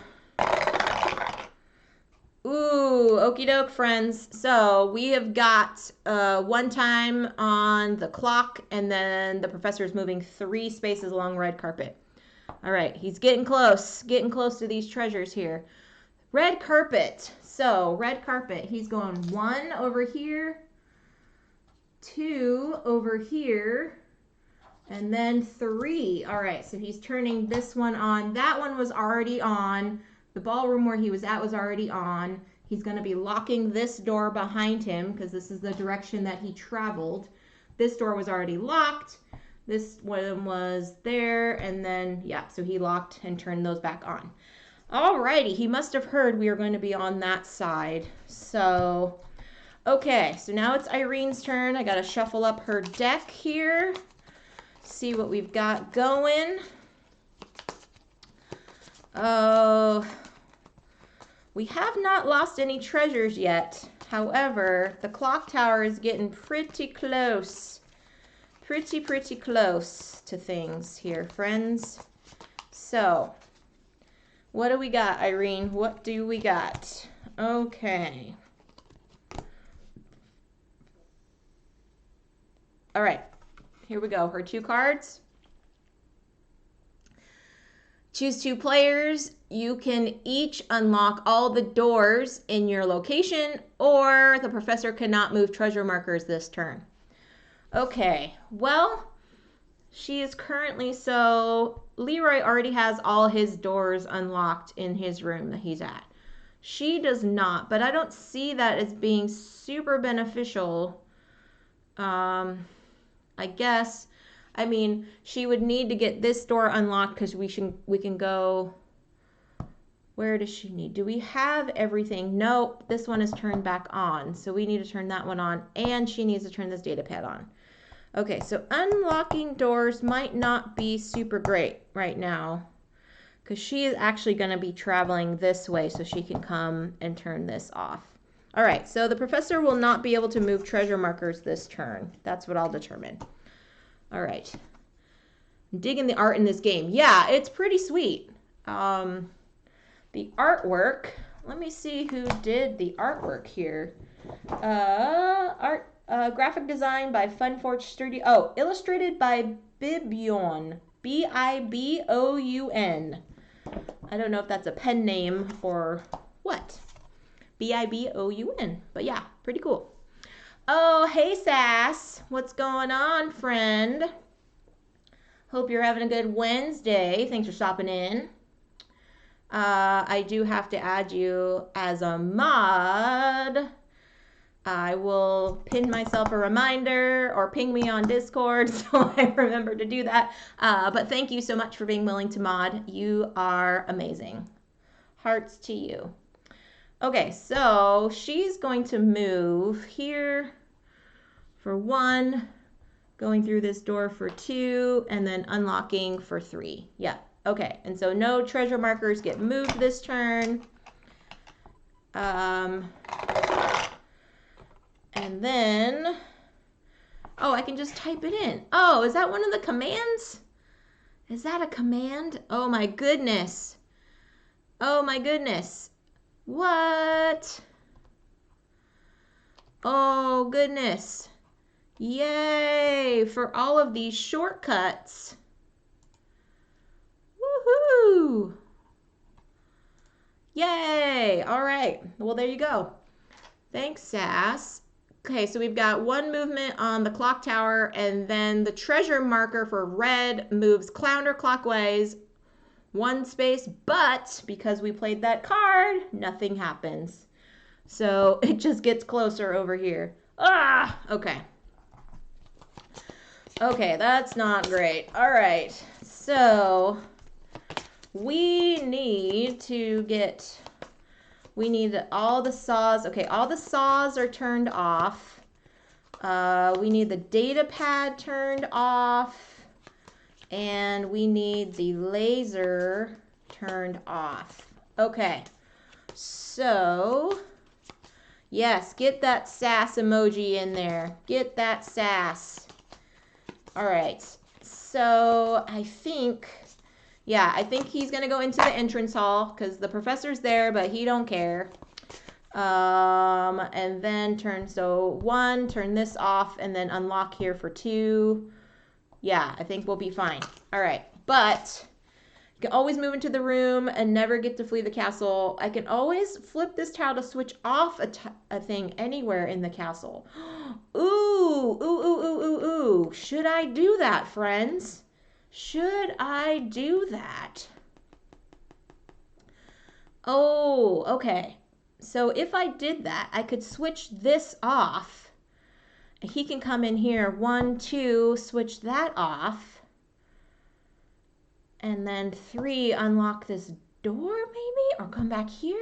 Ooh, okie doke, friends. So we have got 1 time on the clock, and then the professor is moving 3 spaces along red carpet. All right, he's getting close to these treasures here. Red carpet. So red carpet, he's going 1 over here, 2 over here, and then 3. All right, so he's turning this one on. That one was already on. The ballroom where he was at was already on. He's going to be locking this door behind him because this is the direction that he traveled. This door was already locked. This one was there, and then, yeah, so he locked and turned those back on. Alrighty, he must have heard we were going to be on that side. So, okay, so now it's Irene's turn. I got to shuffle up her deck here, see what we've got going. Oh, we have not lost any treasures yet. However, the clock tower is getting pretty close. Pretty close to things here, friends. So, what do we got, Irene? What do we got? Okay. All right, here we go. Her 2 cards. Choose 2 players. You can each unlock all the doors in your location, or the professor cannot move treasure markers this turn. Okay, well, she is currently, so Leroy already has all his doors unlocked in his room that he's at. She does not, but I don't see that as being super beneficial. I guess. I mean, she would need to get this door unlocked because we can go. Where does she need? Do we have everything? Nope, this one is turned back on. So we need to turn that one on, and she needs to turn this data pad on. Okay, so unlocking doors might not be super great right now because she is actually going to be traveling this way so she can come and turn this off. All right, so the professor will not be able to move treasure markers this turn. That's what I'll determine. All right. I'm digging the art in this game. Yeah, it's pretty sweet. The artwork, let me see who did the artwork here. Graphic design by Funforge Studio. Oh, illustrated by Biboun. Biboun. I don't know if that's a pen name or what. Biboun. But yeah, pretty cool. Oh, hey, Sass. What's going on, friend? Hope you're having a good Wednesday. Thanks for stopping in. I do have to add you as a mod. I will pin myself a reminder or ping me on Discord so I remember to do that. But thank you so much for being willing to mod. You are amazing. Hearts to you. Okay, so she's going to move here for 1, going through this door for 2, and then unlocking for 3. Yeah, okay. And so no treasure markers get moved this turn. And then, oh, I can just type it in. Oh, is that one of the commands? Is that a command? Oh my goodness. Oh my goodness. What? Oh goodness. Yay for all of these shortcuts. Woohoo! Yay! All right. Well, there you go. Thanks, Sass. Okay, so we've got 1 movement on the clock tower, and then the treasure marker for red moves counterclockwise 1 space, but because we played that card, nothing happens. So it just gets closer over here. Ah, okay. Okay, that's not great. All right, so we need to get, we need all the saws. Okay, all the saws are turned off. We need the data pad turned off. And we need the laser turned off. Okay, so yes, get that sass emoji in there. Get that sass. All right, so I think he's gonna go into the entrance hall because the professor's there, but he don't care. And then turn this off, and then unlock here for 2. Yeah, I think we'll be fine. All right, but you can always move into the room and never get to flee the castle. I can always flip this tile to switch off a thing anywhere in the castle. Ooh. Should I do that, friends? Should I do that? Oh, okay. So if I did that, I could switch this off. He can come in here, 1, 2, switch that off. And then 3, unlock this door maybe? Or come back here?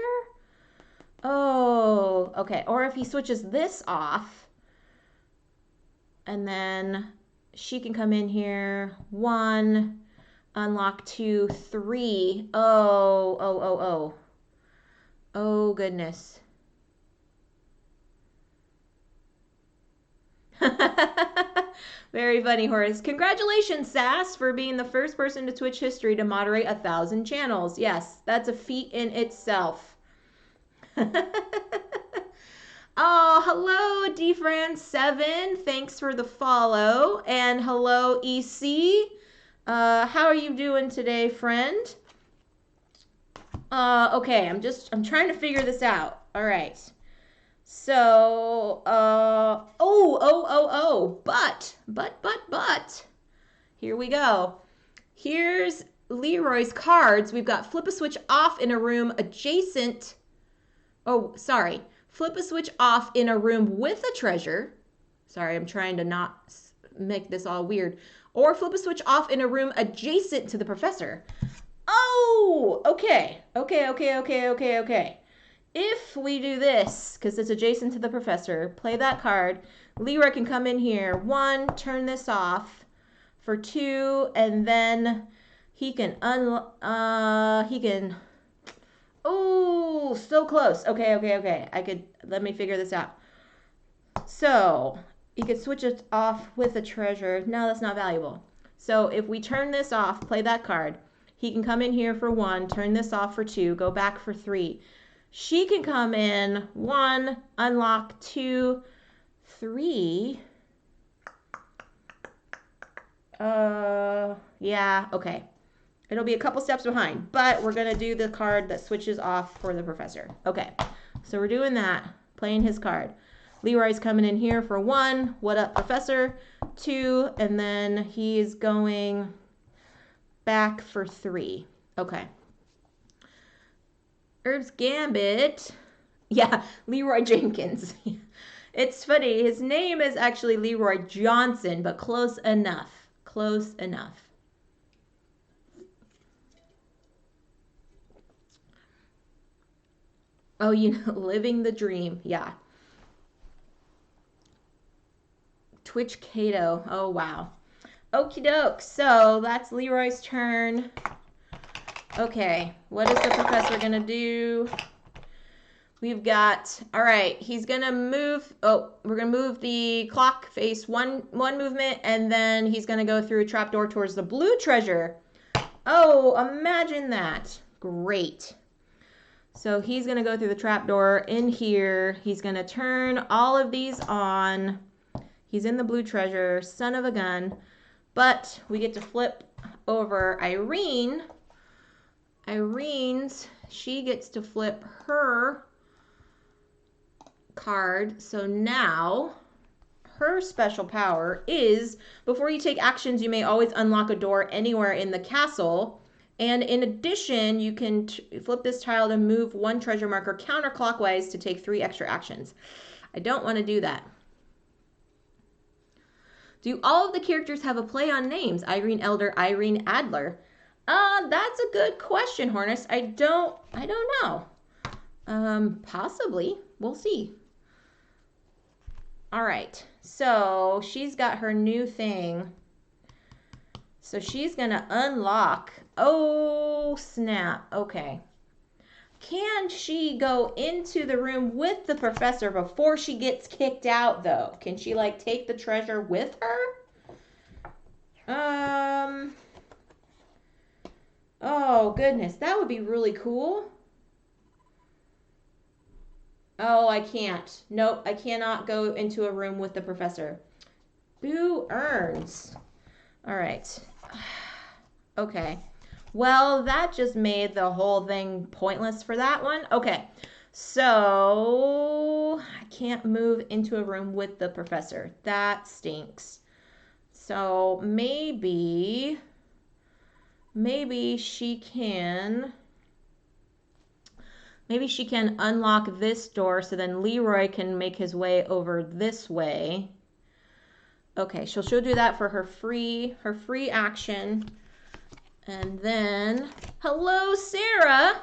Oh, okay. Or if he switches this off, and then she can come in here, 1, unlock 2, 3. Oh, goodness. Very funny, Horace. Congratulations, Sass, for being the first person to Twitch history to moderate 1,000 channels. Yes, that's a feat in itself. Oh, hello, DFran7. Thanks for the follow. And hello, EC. How are you doing today, friend? Okay, I'm trying to figure this out. All right. So, but, here we go. Here's Leroy's cards. We've got flip a switch off in a room adjacent. Oh, sorry. Flip a switch off in a room with a treasure. Sorry, I'm trying to not make this all weird. Or flip a switch off in a room adjacent to the professor. Oh, okay. If we do this, because it's adjacent to the professor, play that card, Leroy can come in here. 1, turn this off for 2, and then he can oh, so close. Okay. Let me figure this out. So he could switch it off with a treasure. No, that's not valuable. So if we turn this off, play that card, he can come in here for 1, turn this off for 2, go back for 3. She can come in 1, unlock 2, 3. Yeah, okay. It'll be a couple steps behind, but we're going to do the card that switches off for the professor. Okay, so we're doing that, playing his card. Leroy's coming in here for 1, what up, professor? 2, and then he's going back for 3. Okay. Herb's Gambit. Yeah, Leroy Jenkins. It's funny. His name is actually Leroy Johnson, but close enough. Close enough. Oh, living the dream. Yeah. Twitch Kato. Oh, wow. Okie doke. So that's Leroy's turn. Okay, what is the professor going to do? We've got, all right, he's going to move. Oh, we're going to move the clock face one movement, and then he's going to go through a trapdoor towards the blue treasure. Oh, imagine that. Great. So he's going to go through the trapdoor in here. He's going to turn all of these on. He's in the blue treasure, son of a gun. But we get to flip over Irene. She gets to flip her card. So now her special power is, before you take actions, you may always unlock a door anywhere in the castle. And in addition, you can flip this tile to move 1 treasure marker counterclockwise to take 3 extra actions. I don't want to do that. Do all of the characters have a play on names? Irene Elder, Irene Adler. That's a good question, Hornus. I don't know. Possibly. We'll see. All right. So she's got her new thing. So she's gonna unlock. Oh, snap. Okay. Can she go into the room with the professor before she gets kicked out, though? Can she, like, take the treasure with her? Oh, goodness. That would be really cool. Oh, I can't. Nope, I cannot go into a room with the professor. Boo earns. All right. Okay. Well, that just made the whole thing pointless for that one. Okay. So, I can't move into a room with the professor. That stinks. So, maybe she can unlock this door so then Leroy can make his way over this way. Okay, she'll do that for her free action. And then, hello, Sarah.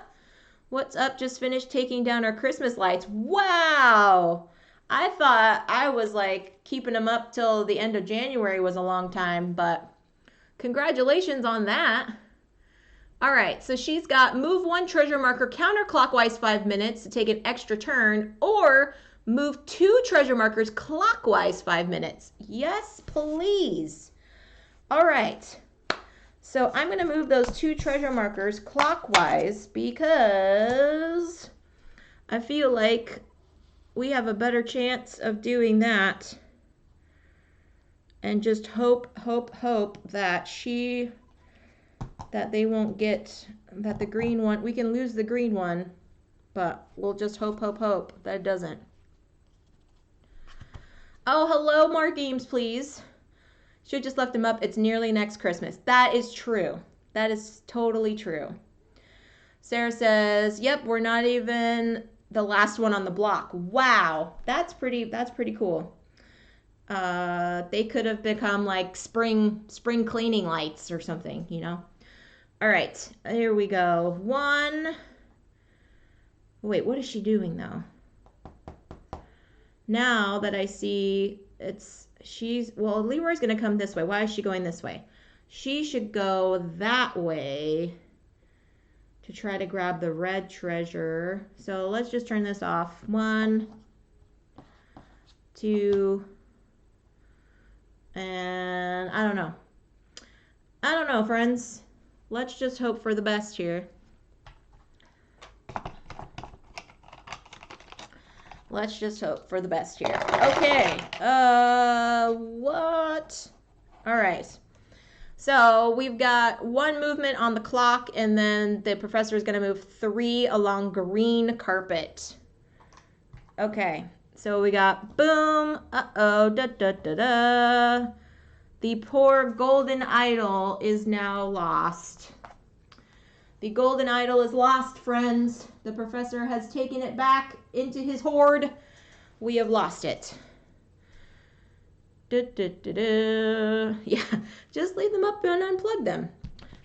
What's up? Just finished taking down our Christmas lights. Wow. I thought I was like keeping them up till the end of January was a long time, but congratulations on that. All right, so she's got move one treasure marker counterclockwise 5 minutes to take an extra turn, or move 2 treasure markers clockwise 5 minutes. Yes, please. All right. So I'm going to move those 2 treasure markers clockwise because I feel like we have a better chance of doing that. And just hope that they won't get, that the green one, we can lose the green one, but we'll just hope that it doesn't. Oh, hello, more games, please. Should just left them up. It's nearly next Christmas. That is true. That is totally true. Sarah says, yep, we're not even the last one on the block. Wow. That's pretty cool. They could have become like spring cleaning lights or something, you know? All right, here we go. 1. Wait, what is she doing though? Now that I see well, Leroy's gonna come this way. Why is she going this way? She should go that way to try to grab the red treasure. So let's just turn this off. 1, 2, and I don't know, friends. Let's just hope for the best here. Let's just hope for the best here. Okay. What? All right. So we've got 1 movement on the clock, and then the professor is going to move 3 along green carpet. Okay. So we got boom. Uh-oh. Da-da-da-da. The poor golden idol is now lost. The golden idol is lost, friends. The professor has taken it back into his hoard. We have lost it. Yeah, just leave them up and unplug them.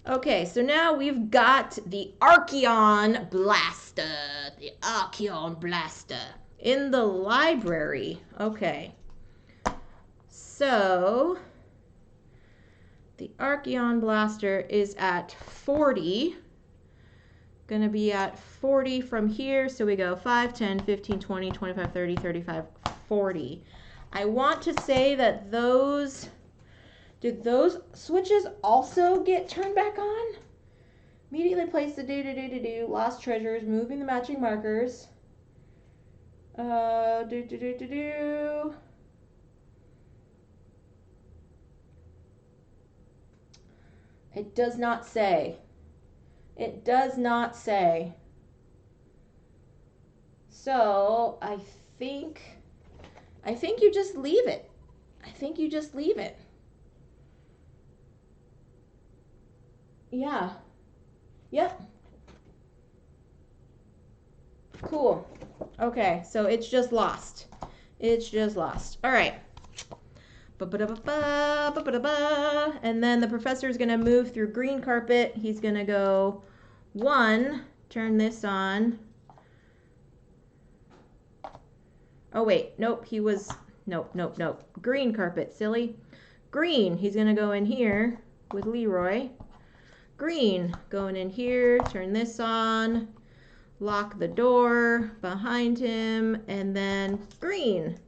Okay, so now we've got the Archeon Blaster. The Archeon Blaster in the library. Okay. So the Archeon Blaster is at 40. Gonna be at 40 from here. So we go 5, 10, 15, 20, 25, 30, 35, 40. I want to say that did those switches also get turned back on? Immediately place the do, lost treasures, moving the matching markers. It does not say. It does not say. So I think you just leave it. I think you just leave it. Yeah. Yep. Cool. Okay, so it's just lost. It's just lost. All right. And then the professor is going to move through green carpet. He's going to go 1, turn this on. Oh, wait. Nope. Nope. Green carpet, silly. Green. He's going to go in here with Leroy. Green. Going in here. Turn this on. Lock the door behind him. And then green.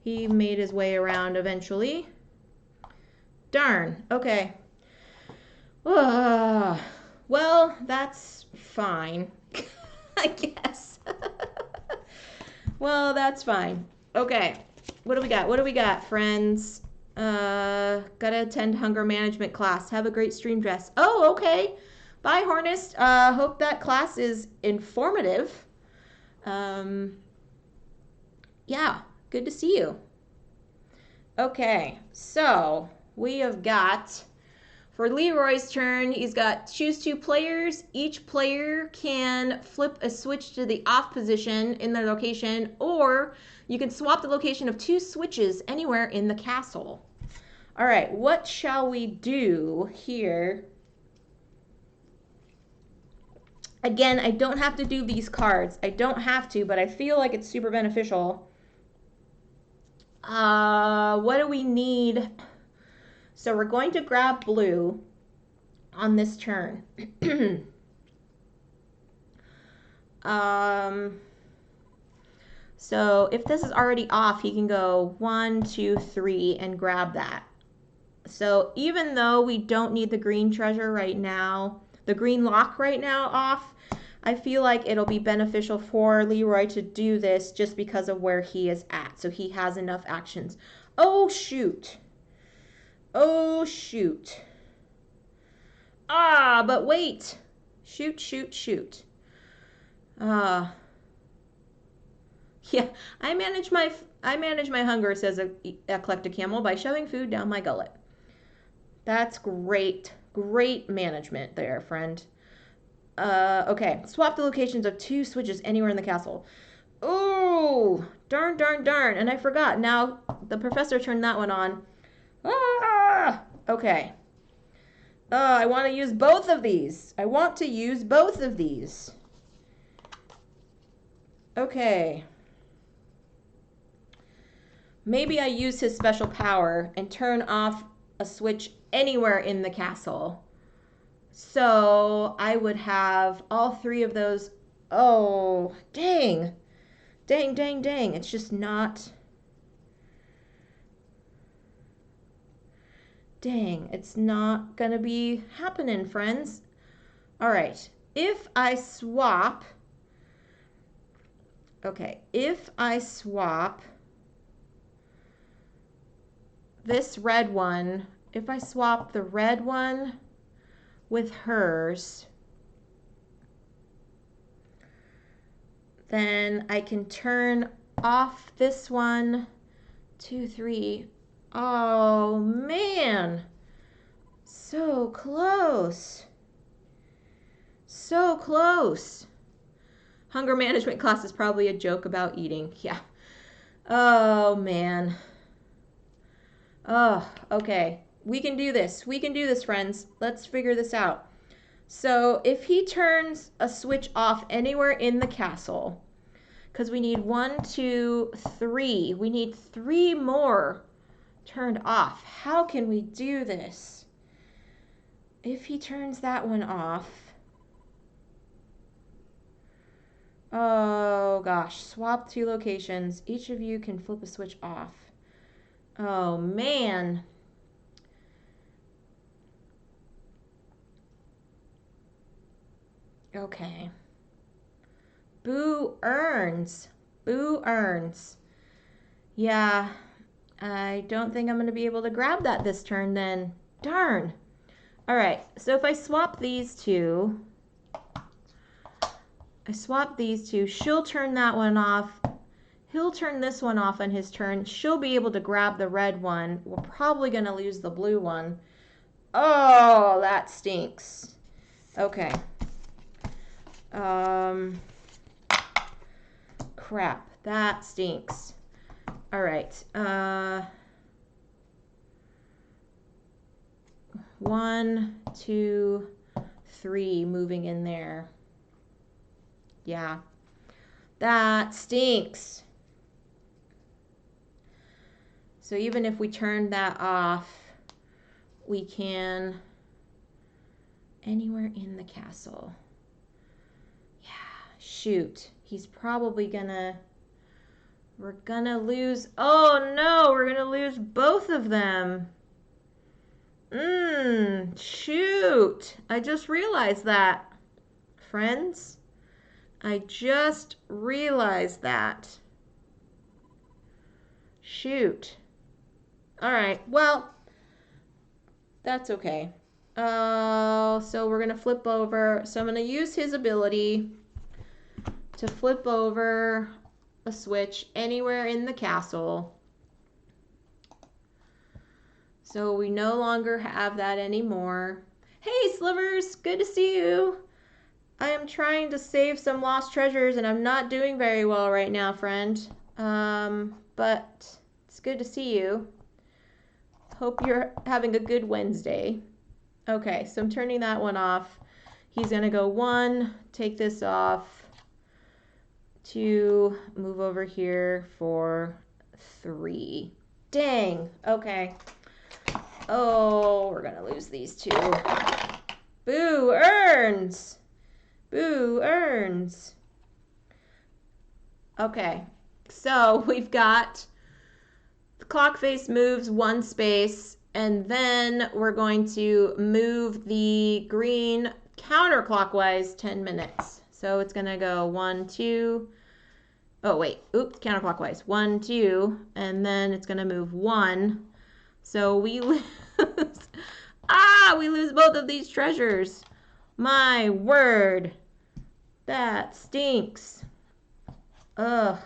He made his way around eventually. Darn. Okay. Well, that's fine. I guess. Well, that's fine. Okay. What do we got? What do we got, friends? Gotta attend hunger management class. Have a great stream, Jess. Oh, okay. Bye, Hornist. Hope that class is informative. Yeah, good to see you. Okay, so we have got, for Leroy's turn, he's got choose 2 players. Each player can flip a switch to the off position in their location, or you can swap the location of 2 switches anywhere in the castle. All right, what shall we do here? Again, I don't have to do these cards. I don't have to, but I feel like it's super beneficial. What do we need? So we're going to grab blue on this turn. So if this is already off, he can go 1, 2, 3 and grab that. So even though we don't need the green treasure right now, the green lock right now off, I feel like it'll be beneficial for Leroy to do this just because of where he is at. So he has enough actions. Oh, shoot. Oh, shoot. Ah, but wait. Shoot. Yeah, I manage my hunger, says a eclectic camel, by shoving food down my gullet. That's great. Great management there, friend. Okay. Swap the locations of 2 switches anywhere in the castle. Oh, darn. And I forgot. Now the professor turned that one on. Ah! Okay. I want to use both of these. Okay. Maybe I use his special power and turn off a switch anywhere in the castle. So I would have all 3 of those. Oh, dang. It's just not. Dang, it's not going to be happening, friends. All right. If I swap this red one, if I swap the red one with hers, then I can turn off this one, 2, 3. Oh, man. So close. Hunger management class is probably a joke about eating. Yeah. Oh, man. Oh, okay. We can do this, friends. Let's figure this out. So if he turns a switch off anywhere in the castle, because we need 1, 2, 3. We need 3 more turned off. How can we do this? If he turns that one off. Oh, gosh. Swap 2 locations. Each of you can flip a switch off. Oh, man. Okay. Boo earns. Yeah, I don't think I'm going to be able to grab that this turn then. Darn. All right, so if I swap these 2, she'll turn that one off. He'll turn this one off on his turn. She'll be able to grab the red one. We're probably going to lose the blue one. Oh, that stinks. Okay. Crap. That stinks. All right. 1, 2, 3 moving in there. Yeah, that stinks. So even if we turn that off, we can anywhere in the castle. Yeah, shoot. He's probably we're gonna lose. Oh no, we're gonna lose both of them. Shoot. I just realized that, friends. I just realized that. Shoot. All right, well, that's okay. So we're going to flip over. So I'm going to use his ability to flip over a switch anywhere in the castle. So we no longer have that anymore. Hey, Slivers, good to see you. I am trying to save some lost treasures and I'm not doing very well right now, friend. But it's good to see you. Hope you're having a good Wednesday. Okay, so I'm turning that one off. He's going to go 1, take this off, 2, move over here for 3. Dang, okay. Oh, we're going to lose these 2. Boo, urns. Boo, urns. Okay, so we've got the clock face moves 1 space, and then we're going to move the green counterclockwise 10 minutes. So it's going to go 1, 2. Oh, wait. Oops, counterclockwise. 1, 2. And then it's going to move 1. So we lose. We lose both of these treasures. My word. That stinks. Ugh.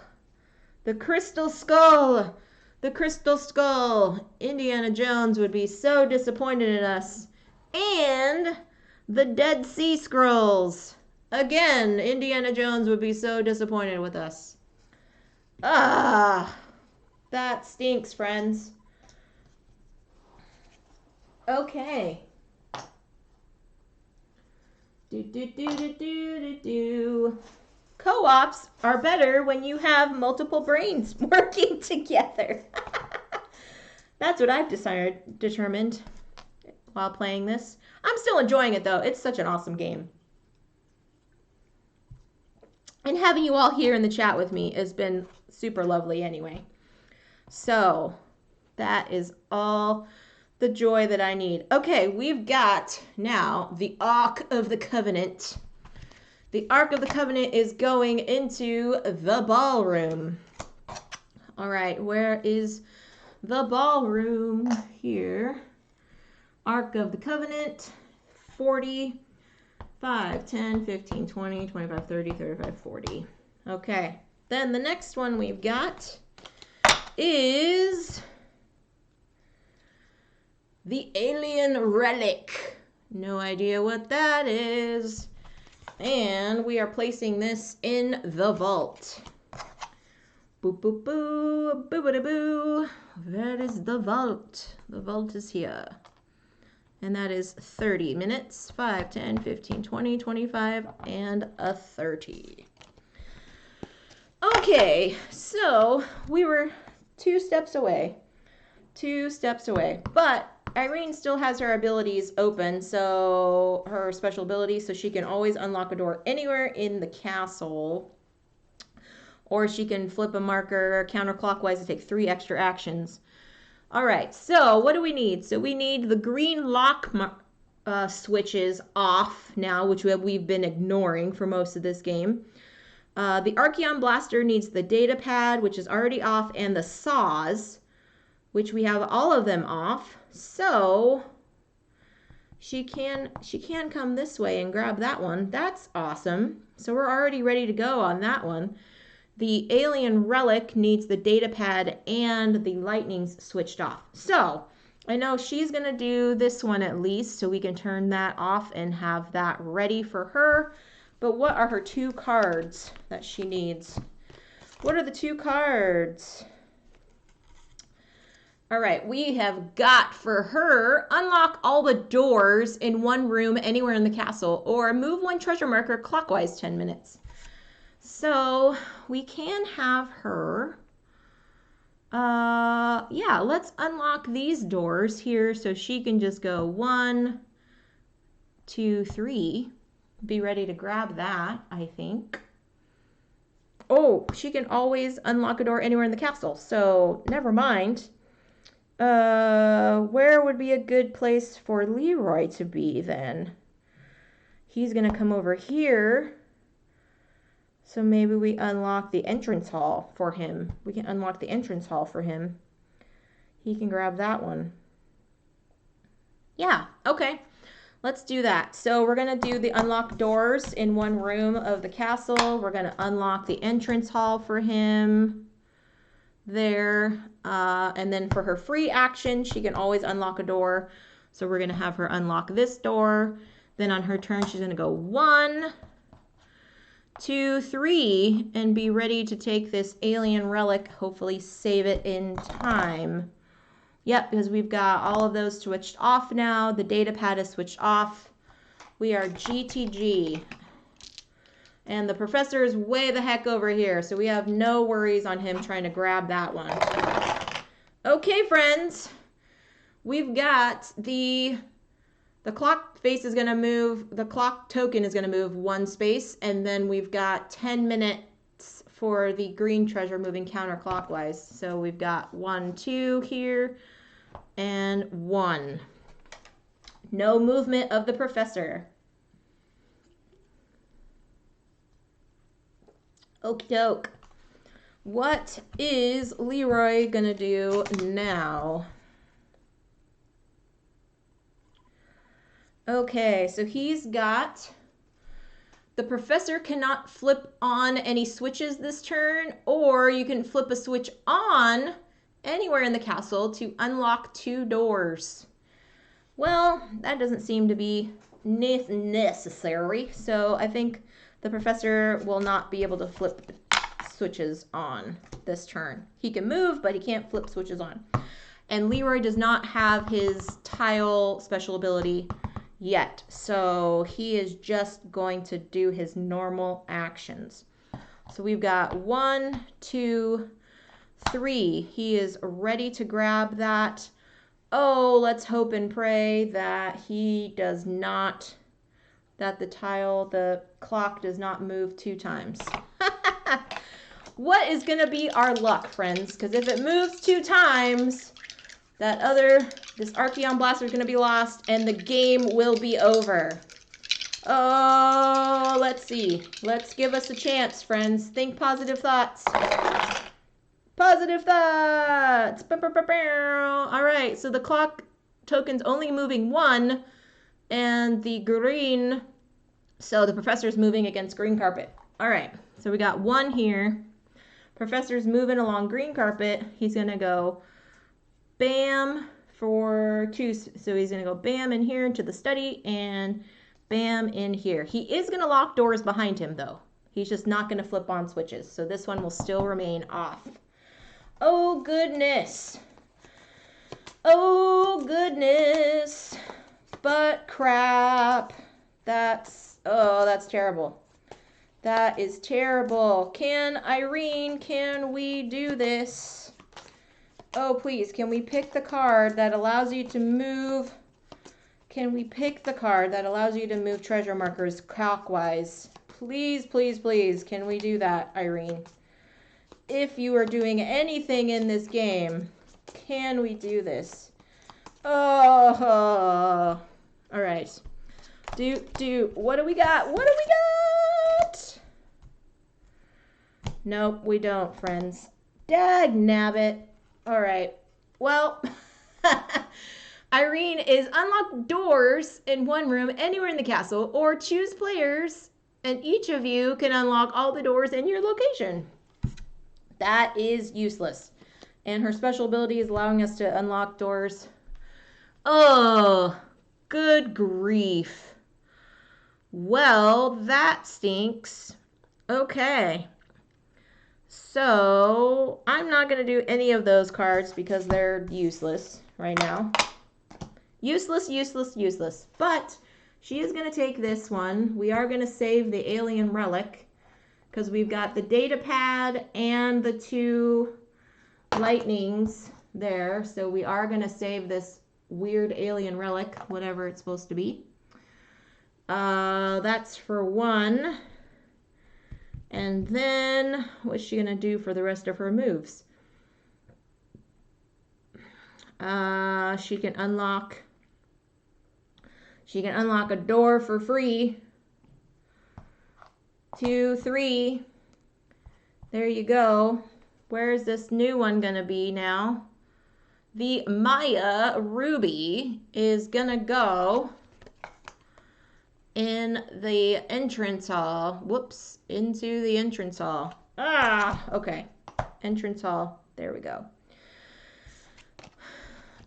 The crystal skull. The crystal skull. Indiana Jones would be so disappointed in us. And the Dead Sea Scrolls. Again, Indiana Jones would be so disappointed with us. That stinks, friends. Okay. Co-ops are better when you have multiple brains working together. That's what I've determined while playing this. I'm still enjoying it though. It's such an awesome game. And having you all here in the chat with me has been super lovely anyway. So that is all the joy that I need. Okay, we've got now the Ark of the Covenant. The Ark of the Covenant is going into the ballroom. All right, where is the ballroom? Here. Ark of the Covenant, 40, 5, 10, 15, 20, 25, 30, 35, 40. Okay, then the next one we've got is the Alien Relic. No idea what that is. And we are placing this in the vault. Boop, boop, boo, boo, boo, boo. Where is the vault? The vault is here. And that is 30 minutes, 5, 10, 15, 20, 25, and a 30. Okay, so we were 2 steps away. 2 steps away. But Irene still has her abilities open, so her special abilities, so she can always unlock a door anywhere in the castle. Or she can flip a marker counterclockwise to take 3 extra actions. All right, so what do we need? So we need the green lock switches off now, which we've been ignoring for most of this game. The Archeon Blaster needs the data pad, which is already off, and the saws, which we have all of them off. So she can come this way and grab that one. That's awesome. So we're already ready to go on that one. The Alien Relic needs the data pad and the lightning's switched off. So I know she's going to do this one at least, so we can turn that off and have that ready for her. But what are her 2 cards that she needs? What are the 2 cards? All right, we have got for her, unlock all the doors in one room anywhere in the castle, or move one treasure marker clockwise 10 minutes. So we can have her, yeah, let's unlock these doors here so she can just go 1, 2, 3. Be ready to grab that, I think. Oh, she can always unlock a door anywhere in the castle, so never mind. Where would be a good place for Leroy to be then? He's gonna come over here. So maybe we unlock the entrance hall for him. We can unlock the entrance hall for him. He can grab that one. Yeah, okay. Let's do that. So we're gonna do the unlock doors in one room of the castle. We're gonna unlock the entrance hall for him there. And then for her free action, she can always unlock a door. So we're gonna have her unlock this door. Then on her turn, she's gonna go 1, 2, 3, and be ready to take this alien relic, hopefully save it in time. Yep, because we've got all of those switched off now. The data pad is switched off. We are GTG. And the professor is way the heck over here, so we have no worries on him trying to grab that one. Okay, friends. We've got the clock face is going to move, the clock token is going to move 1 space, and then we've got 10 minutes for the green treasure moving counterclockwise. So we've got 1, 2 here, and 1. No movement of the professor. Okie doke. What is Leroy gonna do now? Okay, so he's got, the professor cannot flip on any switches this turn, or you can flip a switch on anywhere in the castle to unlock 2 doors. Well, that doesn't seem to be necessary, so I think the professor will not be able to flip switches on this turn. He can move, but he can't flip switches on. And Leroy does not have his tile special ability yet, so he is just going to do his normal actions. So we've got 1, 2, 3. He is ready to grab that. Oh, let's hope and pray that he does not, that the clock does not move 2 times. What is going to be our luck, friends? Because if it moves 2 times, this Archeon Blaster is going to be lost and the game will be over. Oh, let's see. Let's give us a chance, friends. Think positive thoughts. Positive thoughts. All right, so the clock token's only moving 1 and the green, so the professor's moving against green carpet. All right, so we got 1 here. Professor's moving along green carpet. He's going to go bam for 2. So he's going to go bam in here into the study and bam in here. He is going to lock doors behind him, though. He's just not going to flip on switches. So this one will still remain off. Oh, goodness. Oh, goodness. But crap. That's terrible. That is terrible. Irene, can we do this? Oh, please, can we pick the card that allows you to move? Can we pick the card that allows you to move treasure markers clockwise? Please, please, please, can we do that, Irene? If you are doing anything in this game, can we do this? Oh, all right. What do we got? What do we got? Nope, we don't, friends. Dagnabbit. All right. Well, Irene is unlock doors in one room anywhere in the castle, or choose players, and each of you can unlock all the doors in your location. That is useless. And her special ability is allowing us to unlock doors. Oh, good grief. Well, that stinks. Okay. So I'm not going to do any of those cards because they're useless right now. Useless, useless, useless. But she is going to take this one. We are going to save the alien relic because we've got the data pad and the 2 lightnings there. So we are going to save this weird alien relic, whatever it's supposed to be. That's for 1. And then what's she going to do for the rest of her moves? She can unlock a door for free. 2, 3. There you go. Where is this new one going to be now? The Maya Ruby is going to go in the entrance hall. Whoops, into the entrance hall. Okay. Entrance hall. There we go.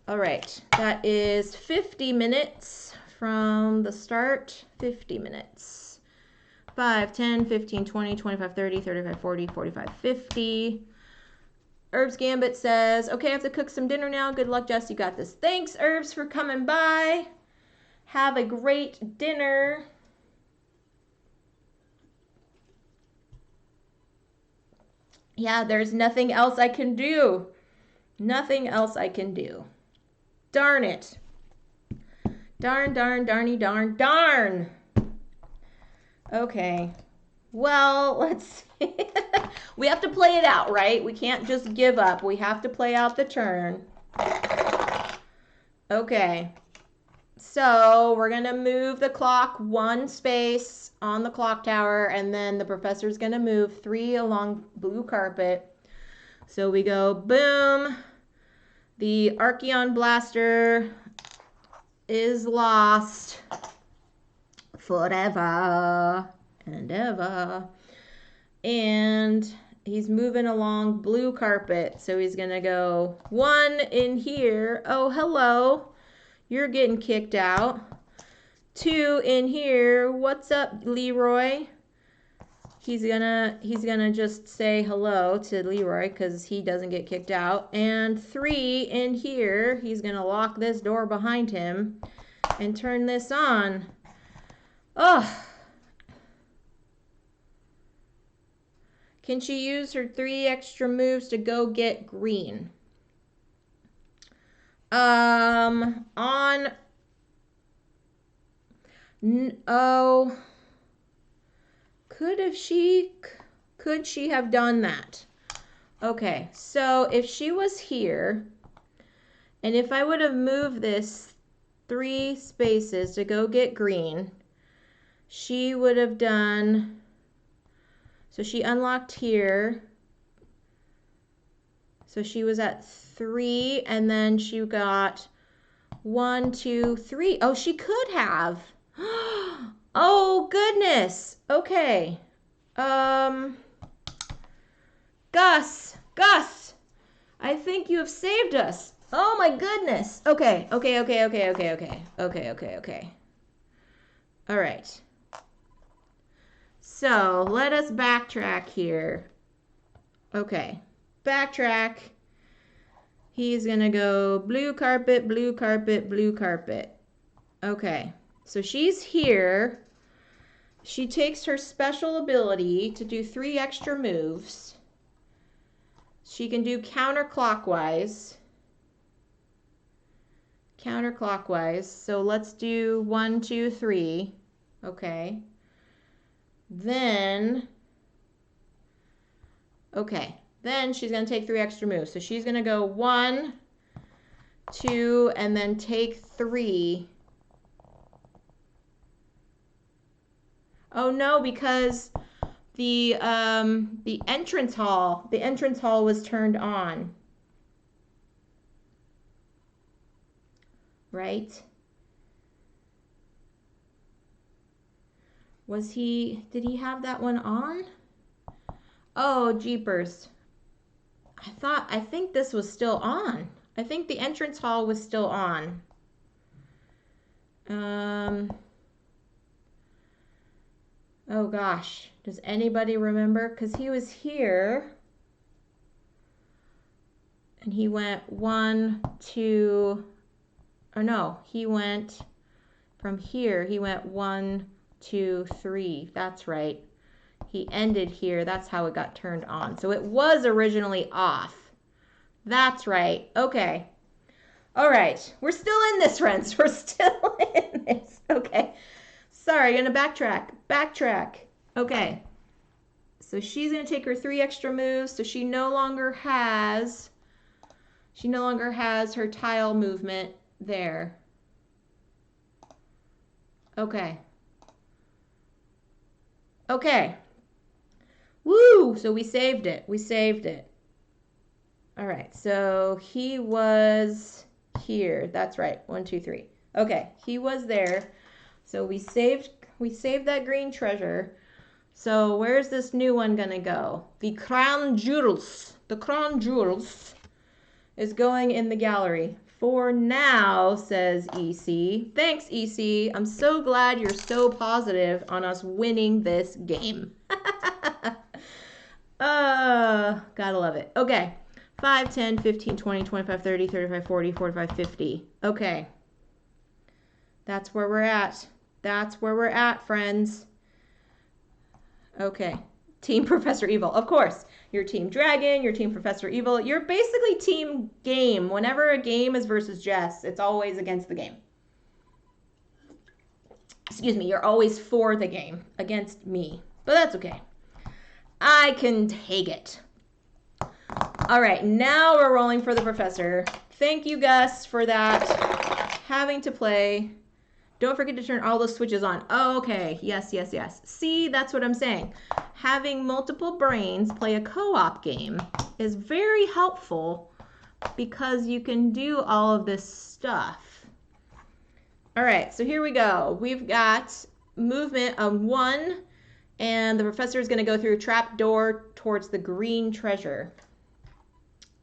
All right. That is 50 minutes from the start. 50 minutes. 5, 10, 15, 20, 25, 30, 35, 40, 45, 50. Herbs Gambit says, okay, I have to cook some dinner now. Good luck, Jess. You got this. Thanks, Herbs, for coming by. Have a great dinner. Yeah, there's nothing else I can do. Nothing else I can do. Darn it. Darn, darn, darny, darn, darn. Okay. Well, let's see. We have to play it out, right? We can't just give up. We have to play out the turn. Okay. So we're going to move the clock 1 space on the clock tower, and then the professor's going to move 3 along blue carpet. So we go boom. The Archeon Blaster is lost forever and ever. And he's moving along blue carpet. So he's going to go 1 in here. Oh, hello. You're getting kicked out. 2 in here. What's up, Leroy? He's gonna just say hello to Leroy because he doesn't get kicked out. And 3 in here. He's gonna lock this door behind him and turn this on. Oh. Can she use her 3 extra moves to go get green? Oh, could she have done that? Okay, so if she was here, and if I would have moved this 3 spaces to go get green, she would have done, so she unlocked here. So she was at 3, and then she got 1, 2, 3. Oh, she could have. Oh, goodness. Okay. Gus, I think you have saved us. Oh, my goodness. Okay. All right. So let us backtrack here. Okay. Backtrack. He's going to go blue carpet, blue carpet, blue carpet. Okay. So she's here. She takes her special ability to do 3 extra moves. She can do counterclockwise. Counterclockwise. So let's do 1, 2, 3. Okay. Then, okay. Then she's going to take 3 extra moves. So she's going to go 1, 2, and then take 3. Oh no, because the entrance hall was turned on. Right? Did he have that one on? Oh, jeepers. I think this was still on. I think the entrance hall was still on. Oh gosh, does anybody remember? Because he was here. And he went 1, 2, or no, he went from here. He went 1, 2, 3. That's right. He ended here. That's how it got turned on. So it was originally off. That's right. Okay. All right. We're still in this, friends. We're still in this. Okay. Sorry, I'm going to backtrack. Backtrack. Okay. So she's going to take her 3 extra moves. So she no longer has her tile movement there. Okay. Okay. Woo! So we saved it. We saved it. All right. So he was here. That's right. 1, 2, 3. Okay. He was there. So we saved that green treasure. So where's this new one gonna go? The crown jewels. The crown jewels is going in the gallery. For now, says EC. Thanks, EC. I'm so glad you're so positive on us winning this game. Gotta love it. Okay. 5, 10, 15, 20, 25, 30, 35, 40, 45, 50. Okay. That's where we're at. That's where we're at, friends. Okay. Team Professor Evil. Of course. You're Team Dragon. You're Team Professor Evil. You're basically Team Game. Whenever a game is versus Jess, it's always against the game. Excuse me. You're always for the game against me. But that's okay. I can take it. All right. Now we're rolling for the professor. Thank you, Gus, for that. Having to play. Don't forget to turn all those switches on. Oh, okay. Yes, yes, yes. See, that's what I'm saying. Having multiple brains play a co-op game is very helpful because you can do all of this stuff. All right, so here we go. We've got movement of 1, and the professor is going to go through a trap door towards the green treasure.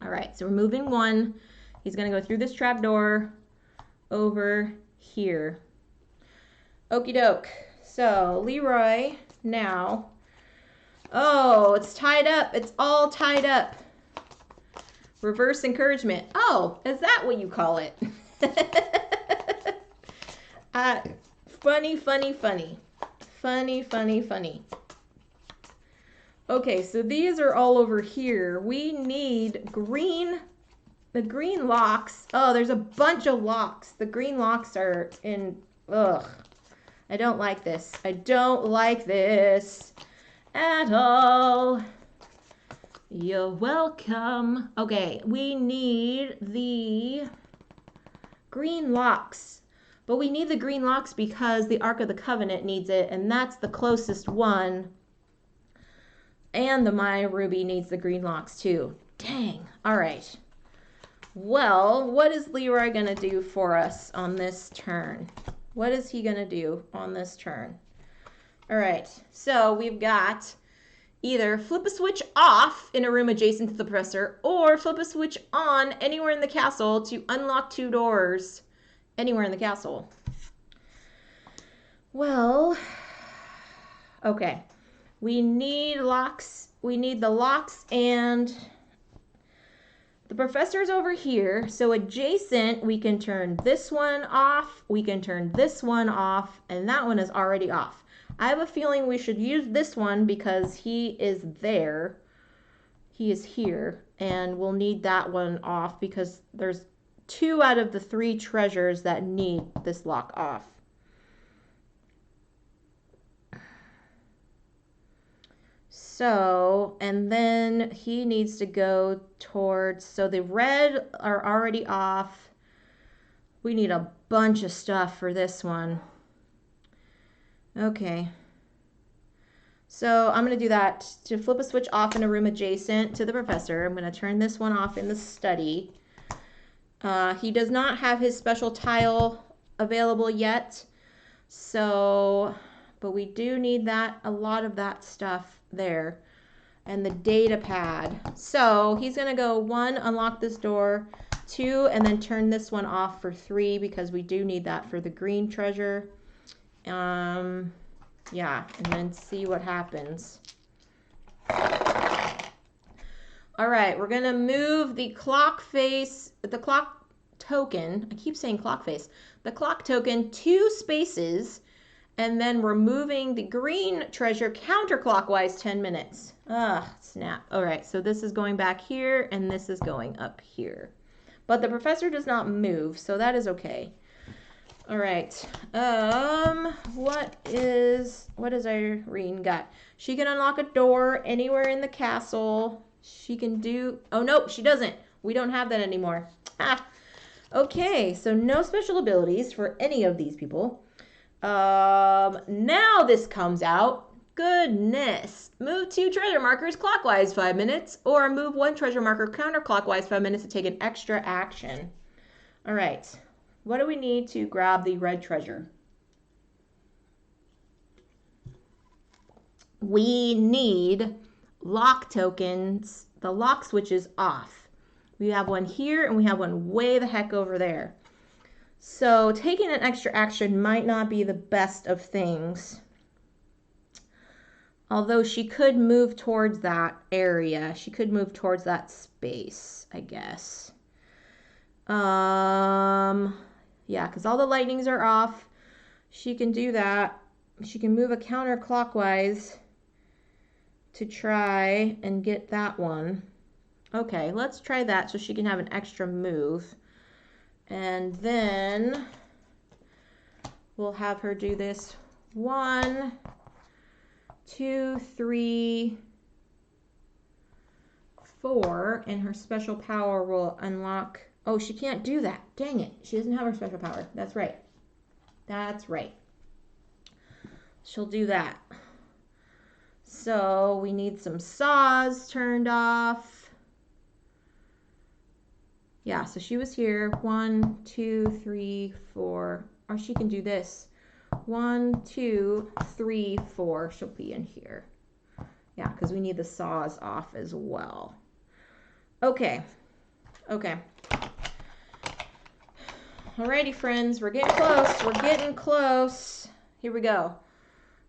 All right, so we're moving 1. He's going to go through this trap door over here. Okie doke. So Leroy now. Oh, it's tied up. It's all tied up. Reverse encouragement. Oh, is that what you call it? Funny, funny, funny. Funny, funny, funny. Okay, so these are all over here. We need the green locks. Oh, there's a bunch of locks. The green locks are in, ugh. I don't like this. I don't like this at all. You're welcome. Okay, we need the green locks. But we need the green locks because the Ark of the Covenant needs it, and that's the closest one. And the Maya Ruby needs the green locks too. Dang. All right. Well, what is Leroy going to do for us on this turn? What is he going to do on this turn? All right, so we've got either flip a switch off in a room adjacent to the professor or flip a switch on anywhere in the castle to unlock 2 doors anywhere in the castle. Well, okay. We need locks. We need the locks and the professor's over here, so adjacent, we can turn this one off, we can turn this one off, and that one is already off. I have a feeling we should use this one because he is there. He is here, and we'll need that one off because there's 2 out of the 3 treasures that need this lock off. So, and then he needs to go towards, so the red are already off. We need a bunch of stuff for this one. Okay. So I'm going to do that to flip a switch off in a room adjacent to the professor. I'm going to turn this one off in the study. He does not have his special tile available yet. So, but we do need that, a lot of that stuff there. And the data pad. So he's going to go 1, unlock this door, 2, and then turn this one off for 3 because we do need that for the green treasure. Yeah, and then see what happens. All right, we're gonna move the clock face, the clock token. I keep saying clock face. The clock token 2 spaces, and then we're moving the green treasure counterclockwise 10 minutes. Ah, snap. All right, so this is going back here, and this is going up here. But the professor does not move, so that is okay. All right. What is Irene got? She can unlock a door anywhere in the castle. She can do. Oh no, she doesn't. We don't have that anymore. Ah. Okay, so no special abilities for any of these people. Now this comes out. Goodness. Move 2 treasure markers clockwise 5 minutes, or move 1 treasure marker counterclockwise 5 minutes to take an extra action. All right. What do we need to grab the red treasure? We need lock tokens, the lock switches off. We have one here and we have one way the heck over there. So taking an extra action might not be the best of things. Although she could move towards that area. She could move towards that space, I guess. Yeah, because all the lightnings are off. She can do that. She can move a counterclockwise to try and get that one. Okay, let's try that so she can have an extra move. And then we'll have her do this 1, 2, 3, 4, and her special power will unlock. Oh, she can't do that. Dang it. She doesn't have her special power. That's right. That's right. She'll do that. So we need some saws turned off. Yeah, so she was here. 1, 2, 3, 4. Or she can do this. 1, 2, 3, 4. She'll be in here. Yeah, because we need the saws off as well. Okay. Okay. Alrighty, friends. We're getting close. We're getting close. Here we go.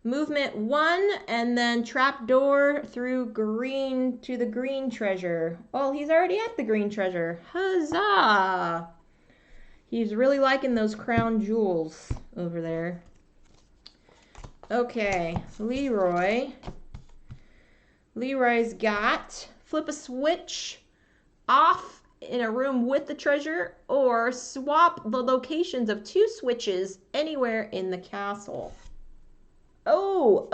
Movement 1, and then trapdoor through green to the green treasure. Oh, he's already at the green treasure. Huzzah! He's really liking those crown jewels over there. Okay, Leroy. Leroy's got flip a switch off in a room with the treasure, or swap the locations of 2 switches anywhere in the castle. Oh.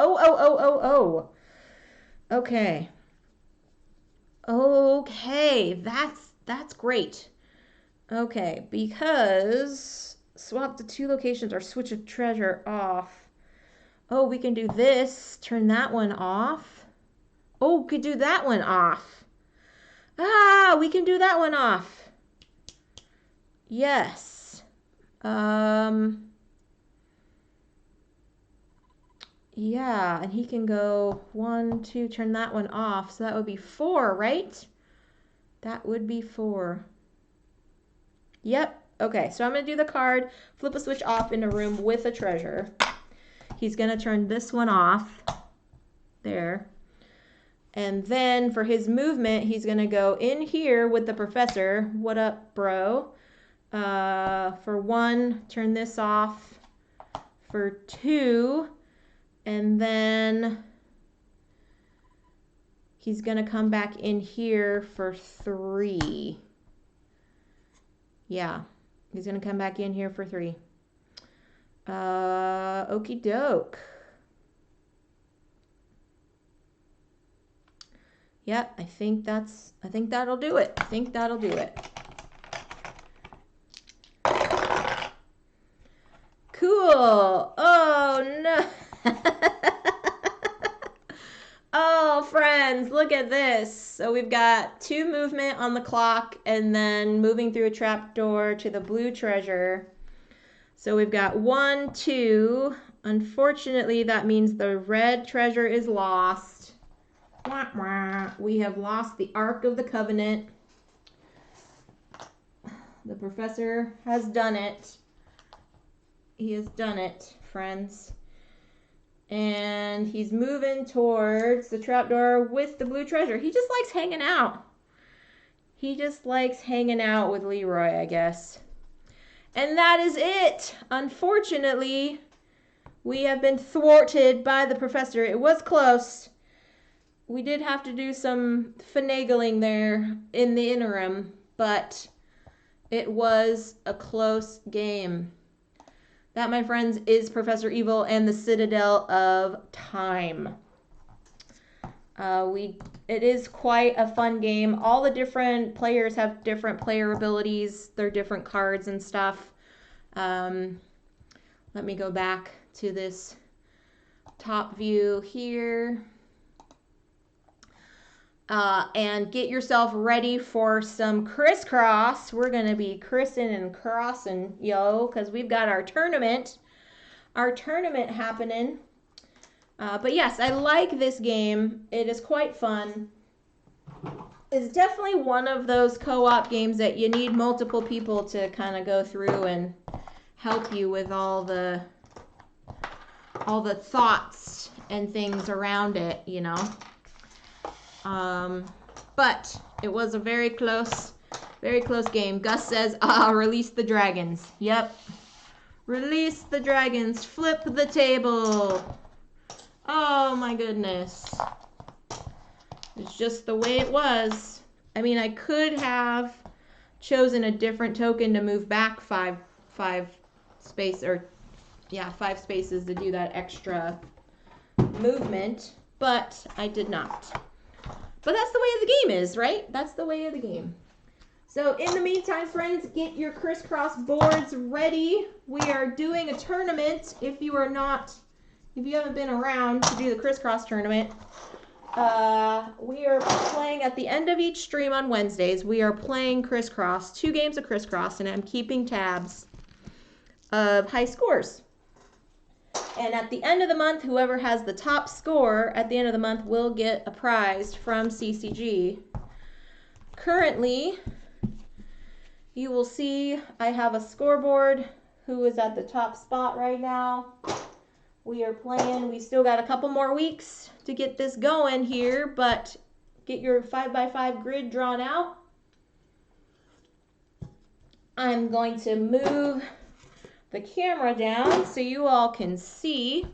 Okay. Okay, that's great. Okay, because swap the 2 locations or switch a treasure off. Oh, we can do this. Turn that one off. Oh, we could do that one off. Ah, we can do that one off. Yes. Yeah, and he can go 1, 2, turn that one off. So that would be 4, right? That would be 4. Yep. Okay, so I'm going to do the card, flip a switch off in a room with a treasure. He's going to turn this one off. There. And then for his movement, he's going to go in here with the professor. What up, bro? For 1, turn this off. For 2, and then he's going to come back in here for 3. Yeah, he's going to come back in here for 3. Okie doke. Yep, I think that'll do it. I think that'll do it. Cool. Oh, no. Oh, friends, look at this. So we've got 2 movement on the clock and then moving through a trapdoor to the blue treasure. So we've got 1, 2. Unfortunately, that means the red treasure is lost. Wah, wah. We have lost the Ark of the Covenant. The professor has done it. He has done it, friends. And he's moving towards the trapdoor with the blue treasure. He just likes hanging out. He just likes hanging out with Leroy, I guess. And that is it. Unfortunately, we have been thwarted by the professor. It was close. We did have to do some finagling there in the interim, but it was a close game. That, my friends, is Professor Evil and the Citadel of Time. It is quite a fun game. All the different players have different player abilities, their different cards and stuff. Let me go back to this top view here. And get yourself ready for some crisscross. We're going to be crissing and crossing, yo, because we've got our tournament happening. But yes, I like this game. It is quite fun. It's definitely one of those co-op games that you need multiple people to kind of go through and help you with all the thoughts and things around it, you know. But it was a very close game. Gus says, release the dragons. Yep. Release the dragons. Flip the table. Oh my goodness. It's just the way it was. I mean, I could have chosen a different token to move back five spaces to do that extra movement, but I did not. But that's the way the game is, right? That's the way of the game. So in the meantime, friends, get your crisscross boards ready. We are doing a tournament. If you haven't been around to do the crisscross tournament, we are playing at the end of each stream on Wednesdays. We are playing crisscross, 2 games of crisscross, and I'm keeping tabs of high scores. And at the end of the month, whoever has the top score at the end of the month will get a prize from CCG. Currently, you will see I have a scoreboard who is at the top spot right now. We are playing. We still got a couple more weeks to get this going here, but get your 5x5 grid drawn out. I'm going to move the camera down so you all can see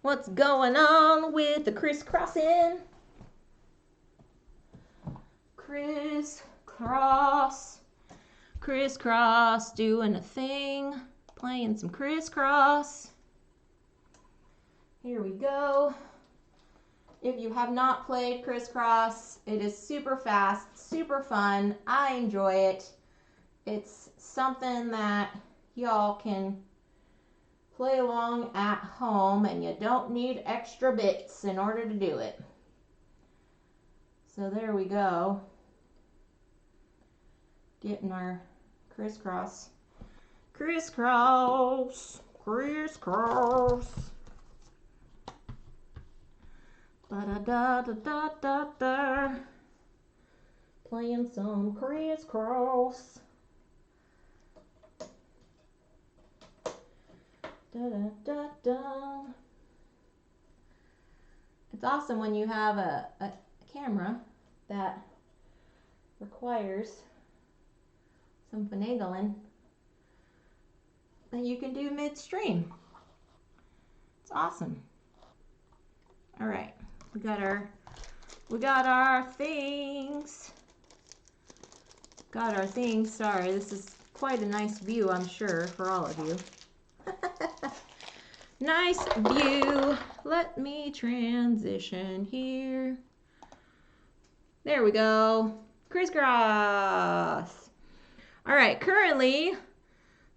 what's going on with the crisscrossing. Crisscross, doing a thing, playing some crisscross. Here we go. If you have not played crisscross, it is super fast, super fun. I enjoy it. It's something that y'all can play along at home, and you don't need extra bits in order to do it. So there we go. Getting our crisscross. Ba-da-da-da-da-da-da. Playing some crisscross. Da-da-da-da. It's awesome when you have a camera that requires some finagling that you can do midstream. It's awesome. All right, we got our things. Sorry, this is quite a nice view, I'm sure, for all of you. Nice view. Let me transition here. There we go. Crisscross. All right, currently,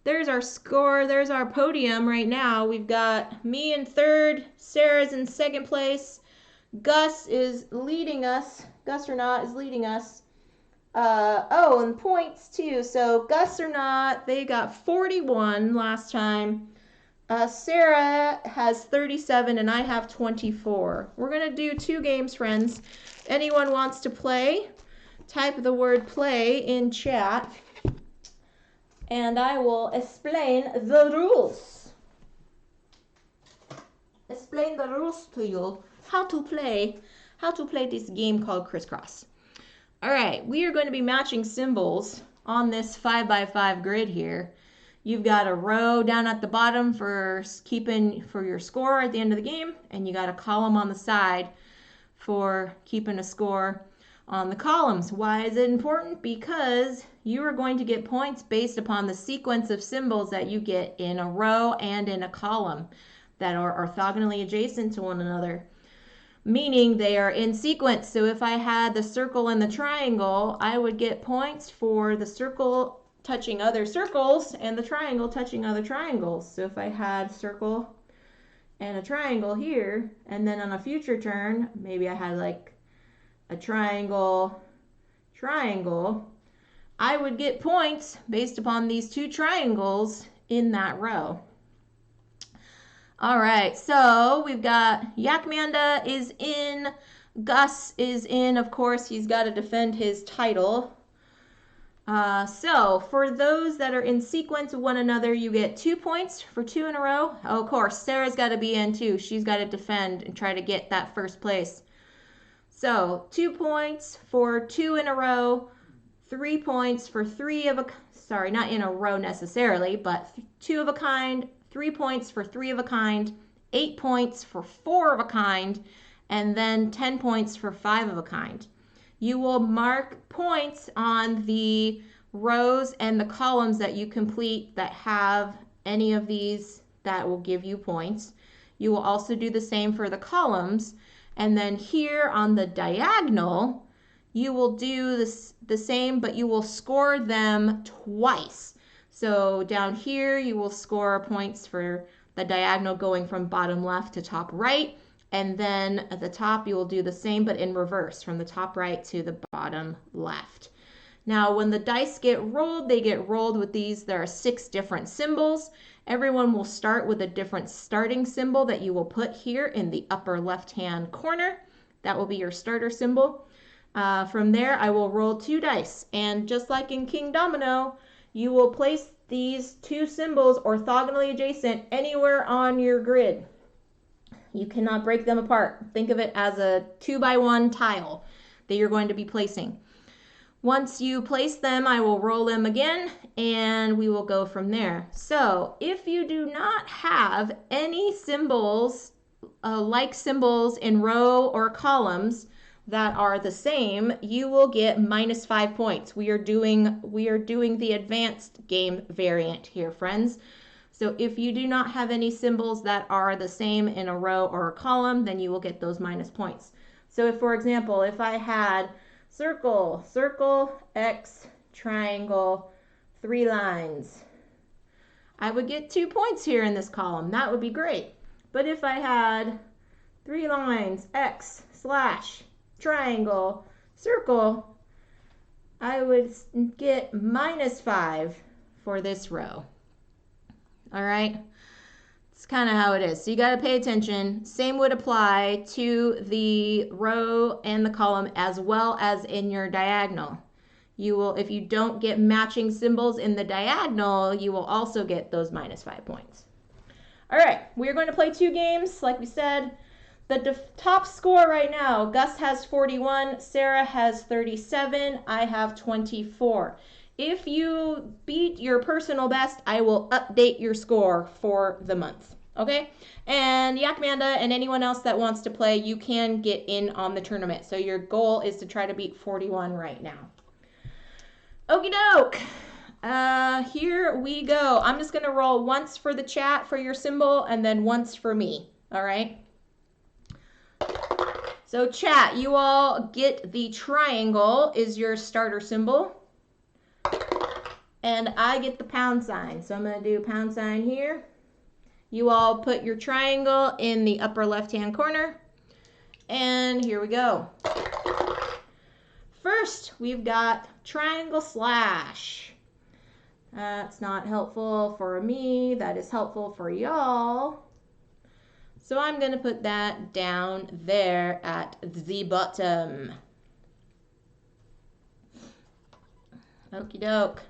there's our score. There's our podium right now. We've got me in third. Sarah's in second place. Gus is leading us. Gus or not is leading us. And points too. So Gus or not, they got 41 last time. Sarah has 37 and I have 24. We're going to do 2 games, friends. If anyone wants to play, type the word play in chat and I will explain the rules. Explain the rules to you. How to play this game called Crisscross. All right, we are going to be matching symbols on this 5x5 grid here. You've got a row down at the bottom for keeping for your score at the end of the game, and you got a column on the side for keeping a score on the columns. Why is it important? Because you are going to get points based upon the sequence of symbols that you get in a row and in a column that are orthogonally adjacent to one another, meaning they are in sequence. So if I had the circle and the triangle, I would get points for the circle touching other circles and the triangle touching other triangles. So if I had circle and a triangle here, and then on a future turn, maybe I had like a triangle, triangle, I would get points based upon these two triangles in that row. All right, so we've got Yakmanda is in, Gus is in, of course, he's got to defend his title. So for those that are in sequence with one another, you get 2 points for 2 in a row. Oh, of course, Sarah's got to be in too. She's got to defend and try to get that first place. So 2 points for 2 in a row, 3 points for 3 of a, sorry, not in a row necessarily, but 2 of a kind, 3 points for 3 of a kind, 8 points for 4 of a kind, and then 10 points for 5 of a kind. You will mark points on the rows and the columns that you complete that have any of these that will give you points. You will also do the same for the columns. And then here on the diagonal, you will do the same, but you will score them twice. So down here, you will score points for the diagonal going from bottom left to top right. And then at the top, you will do the same, but in reverse, from the top right to the bottom left. Now, when the dice get rolled, they get rolled with these. There are 6 different symbols. Everyone will start with a different starting symbol that you will put here in the upper left-hand corner. That will be your starter symbol. From there, I will roll 2 dice. And just like in King Domino, you will place these 2 symbols orthogonally adjacent anywhere on your grid. You cannot break them apart. Think of it as a 2x1 tile that you're going to be placing. Once you place them, I will roll them again and we will go from there. So if you do not have any symbols, like symbols in row or columns that are the same, you will get -5 points. We are doing the advanced game variant here, friends. So if you do not have any symbols that are the same in a row or a column, then you will get those minus points. So if, for example, if I had circle, circle, X, triangle, 3 lines, I would get 2 points here in this column. That would be great. But if I had 3 lines, X, slash, triangle, circle, I would get -5 for this row. All right, it's kind of how it is. So you got to pay attention. Same would apply to the row and the column as well as in your diagonal. You will, if you don't get matching symbols in the diagonal, you will also get those -5 points. All right, we're going to play 2 games. Like we said, the top score right now, Gus has 41, Sarah has 37, I have 24. If you beat your personal best, I will update your score for the month, okay? And Yakmanda and anyone else that wants to play, you can get in on the tournament. So your goal is to try to beat 41 right now. Okie doke. Here we go. I'm just going to roll once for the chat for your symbol and then once for me, all right? So chat, you all get the triangle is your starter symbol. And I get the pound sign. So I'm going to do pound sign here. You all put your triangle in the upper left-hand corner. And here we go. First, we've got triangle slash. That's not helpful for me. That is helpful for y'all. So I'm going to put that down there at the bottom. Okie doke.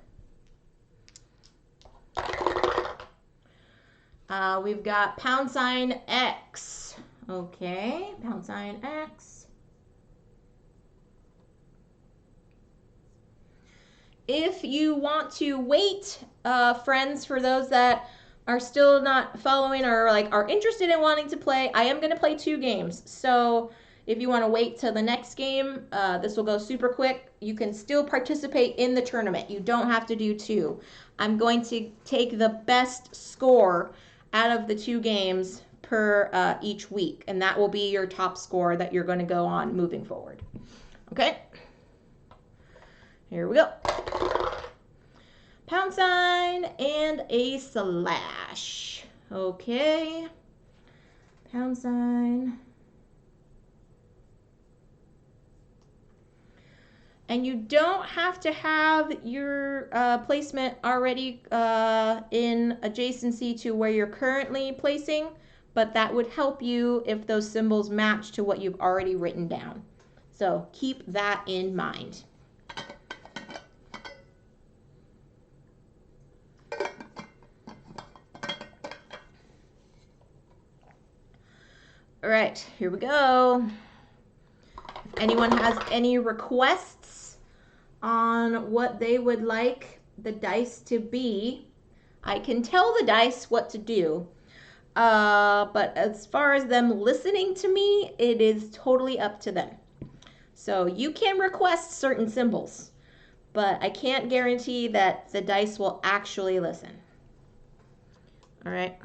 We've got pound sign X. Okay, pound sign X. If you want to wait, friends, for those that are still not following or like are interested in wanting to play, I am going to play 2 games. So if you want to wait till the next game, this will go super quick. You can still participate in the tournament. You don't have to do 2. I'm going to take the best score out of the 2 games per each week, and that will be your top score that you're going to go on moving forward. Okay? Here we go. Pound sign and a slash. Okay. Pound sign. And you don't have to have your placement already in adjacency to where you're currently placing, but that would help you if those symbols match to what you've already written down. So keep that in mind. All right, here we go. If anyone has any requests on what they would like the dice to be, I can tell the dice what to do. But as far as them listening to me, it is totally up to them. So you can request certain symbols, but I can't guarantee that the dice will actually listen. All right.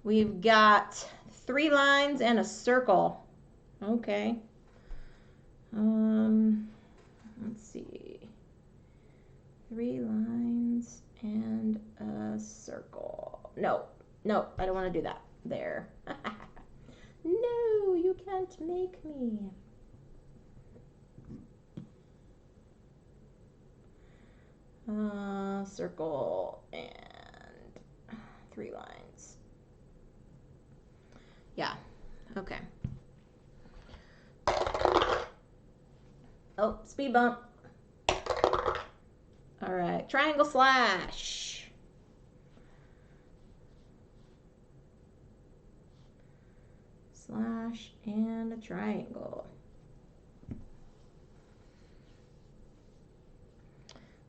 We've got 3 lines and a circle. Okay. Let's see. 3 lines and a circle. No, I don't want to do that. There. No, you can't make me. Circle and 3 lines. Yeah, okay. Oh, speed bump. All right, triangle slash. Slash and a triangle.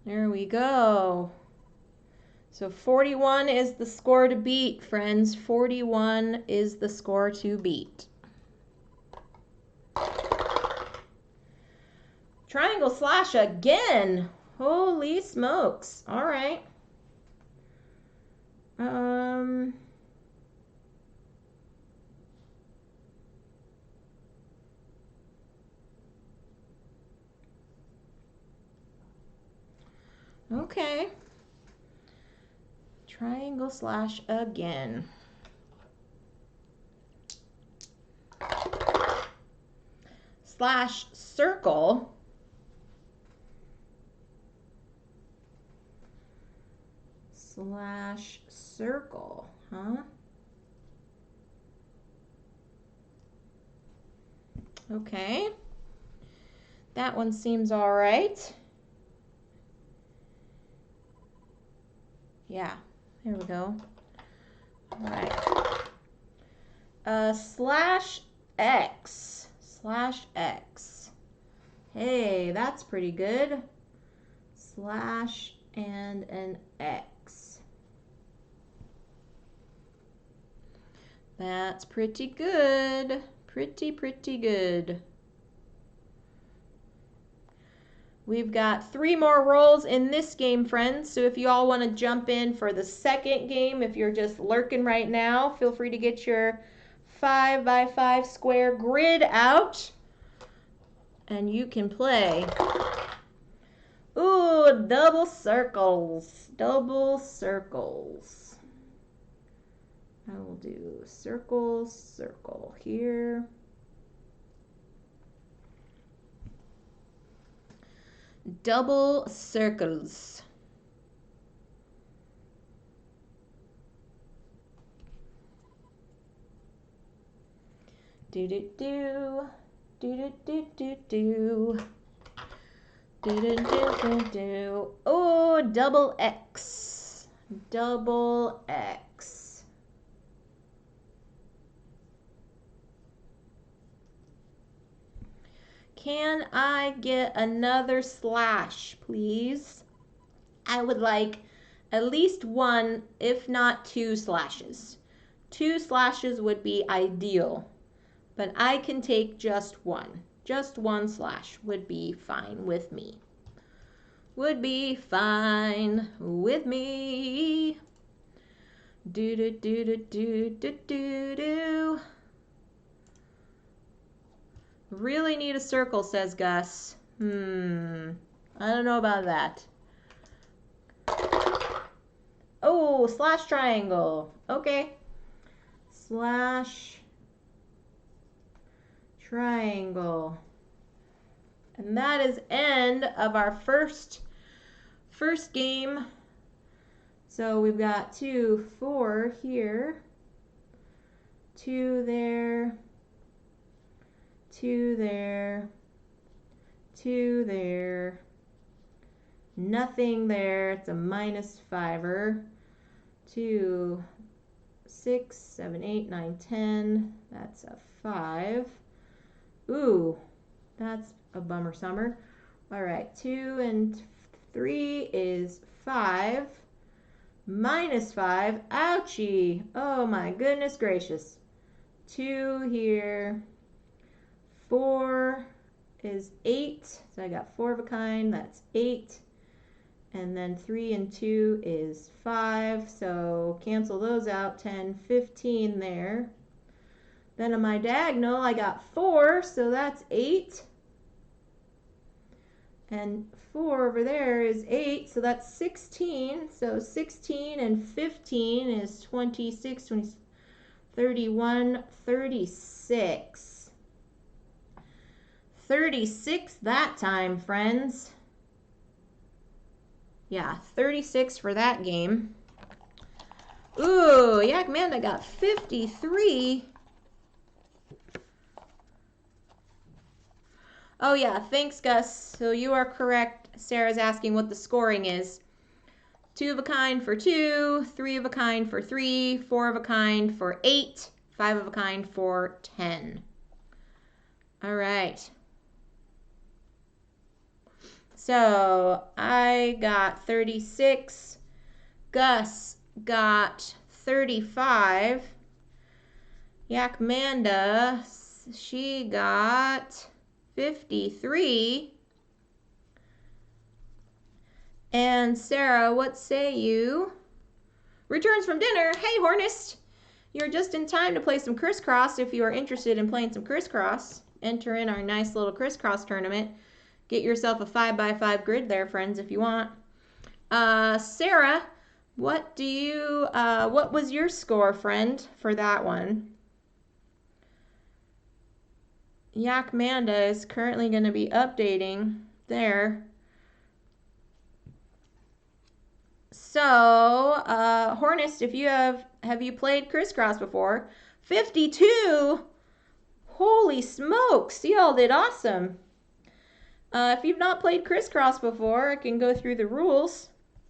There we go. So 41 is the score to beat, friends. 41 is the score to beat. Triangle slash again. Holy smokes. All right. Okay. Triangle slash again. Slash circle. Slash circle, huh? Okay. That one seems all right. Yeah, there we go. All right. Slash X. Slash X. Hey, that's pretty good. Slash and an X. That's pretty good. Pretty good. We've got 3 more rolls in this game, friends. So if you all want to jump in for the second game, if you're just lurking right now, feel free to get your 5x5 square grid out. And you can play. Ooh, double circles. Double circles. I will do circle, circle here. Double circles. Do do do do do do do do do do do. Oh, double X. Double X. Can I get another slash, please? I would like at least one, if not two slashes. 2 slashes would be ideal, but I can take just one. Just one slash would be fine with me. Would be fine with me. Do do do do do do do do. Really need a circle, says Gus. I don't know about that. Oh, slash triangle. Okay. Slash triangle. And that is end of our first game. So we've got 2, 4 here, 2 there, 2 there, 2 there, nothing there. It's a -5er. 2, 6, 7, 8, 9, 10. That's a 5. Ooh, that's a bummer summer. All right, 2 and 3 is 5. -5. Ouchie. Oh my goodness gracious. 2 here. 4 is 8. So I got 4 of a kind. That's 8. And then 3 and 2 is 5. So cancel those out. 10, 15 there. Then on my diagonal, I got 4. So that's 8. And 4 over there is 8, so that's 16. So 16 and 15 is 26, 20, 31, 36. 36 that time, friends. Yeah, 36 for that game. Ooh, Yak Manda got 53. Oh yeah, thanks Gus. So you are correct. Sarah's asking what the scoring is. 2 of a kind for 2, 3 of a kind for 3, 4 of a kind for 8, 5 of a kind for 10. All right. So I got 36. Gus got 35. Yak Manda, she got 53. And Sarah, what say you? Returns from dinner. Hey, Hornist. You're just in time to play some crisscross if you are interested in playing some crisscross. Enter in our nice little crisscross tournament. Get yourself a 5x5 grid there, friends, if you want. Sarah, what was your score, friend, for that one? Yak Manda is currently going to be updating there. So, Hornist, if you have you played crisscross before? 52? Holy smokes, y'all did awesome. If you've not played crisscross before, I can go through the rules.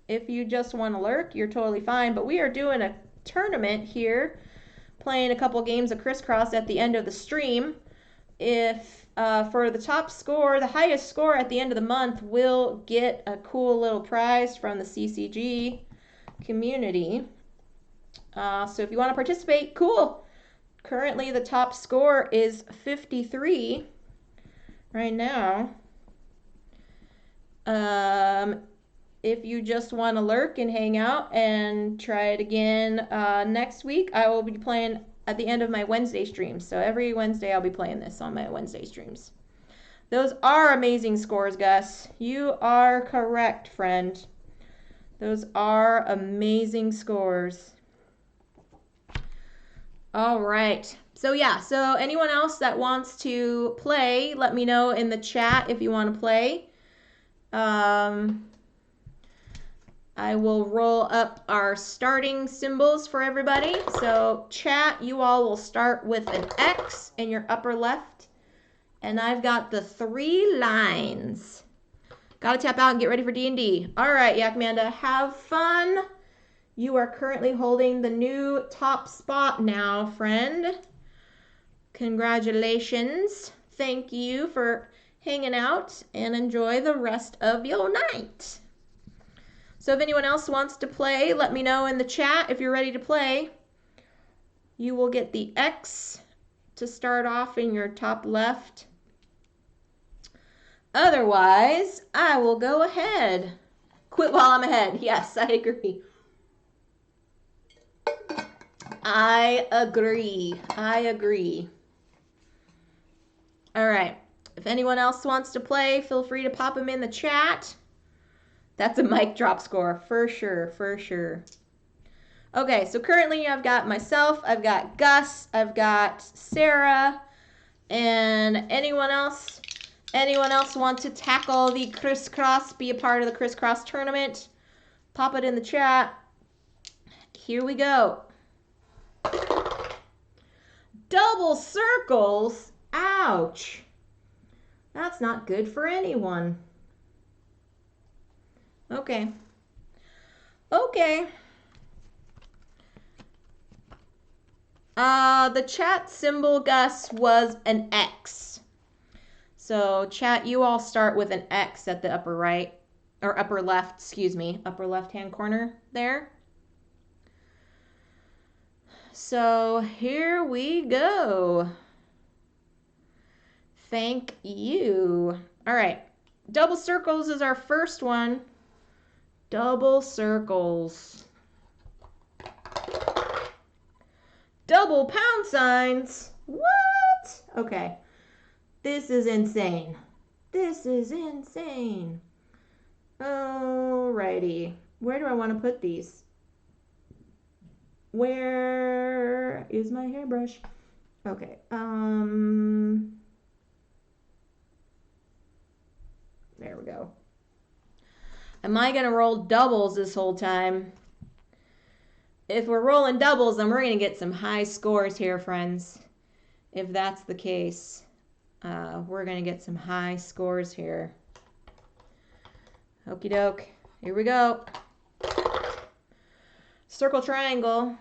If you just want to lurk, you're totally fine. But we are doing a tournament here, playing a couple games of crisscross at the end of the stream. If for the top score, the highest score at the end of the month will get a cool little prize from the CCG community. So if you want to participate, cool. Currently the top score is 53 right now. If you just want to lurk and hang out and try it again next week, I will be playing at the end of my Wednesday streams. So every Wednesday I'll be playing this on my Wednesday streams. Those are amazing scores, Gus. You are correct, friend. Those are amazing scores. All right. So yeah, so anyone else that wants to play, let me know in the chat if you want to play. I will roll up our starting symbols for everybody. So chat, you all will start with an X in your upper left. And I've got the 3 lines. Gotta tap out and get ready for D&D. All right, Yak Manda, have fun. You are currently holding the new top spot now, friend. Congratulations. Thank you for hanging out and enjoy the rest of your night. So if anyone else wants to play, let me know in the chat if you're ready to play. You will get the X to start off in your top left. Otherwise, I will go ahead. Quit while I'm ahead. Yes, I agree. I agree. I agree. All right. If anyone else wants to play, feel free to pop them in the chat. That's a mic drop score for sure, for sure. Okay, so currently I've got myself, I've got Gus, I've got Sarah, and anyone else want to tackle the crisscross, be a part of the crisscross tournament? Pop it in the chat. Here we go. Double circles? Ouch. That's not good for anyone. Okay. Okay. The chat symbol, Gus, was an X. So chat, you all start with an X at the upper right, or upper left, excuse me, upper left-hand corner there. So here we go. Thank you. All right, double circles is our first one. Double circles. Double pound signs. What? Okay. This is insane. This is insane. Alrighty. Where do I want to put these? Where is my hairbrush? Okay. There we go. Am I going to roll doubles this whole time? If we're rolling doubles, then we're going to get some high scores here, friends. If that's the case, we're going to get some high scores here. Okie doke. Here we go. Circle, triangle.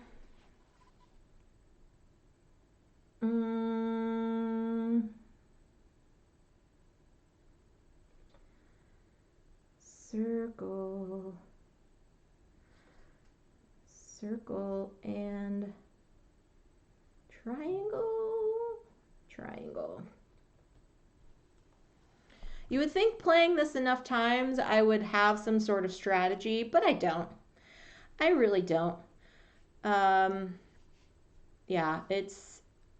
Circle. Circle and triangle. Triangle. You would think playing this enough times I would have some sort of strategy, but I don't. I really don't. Yeah,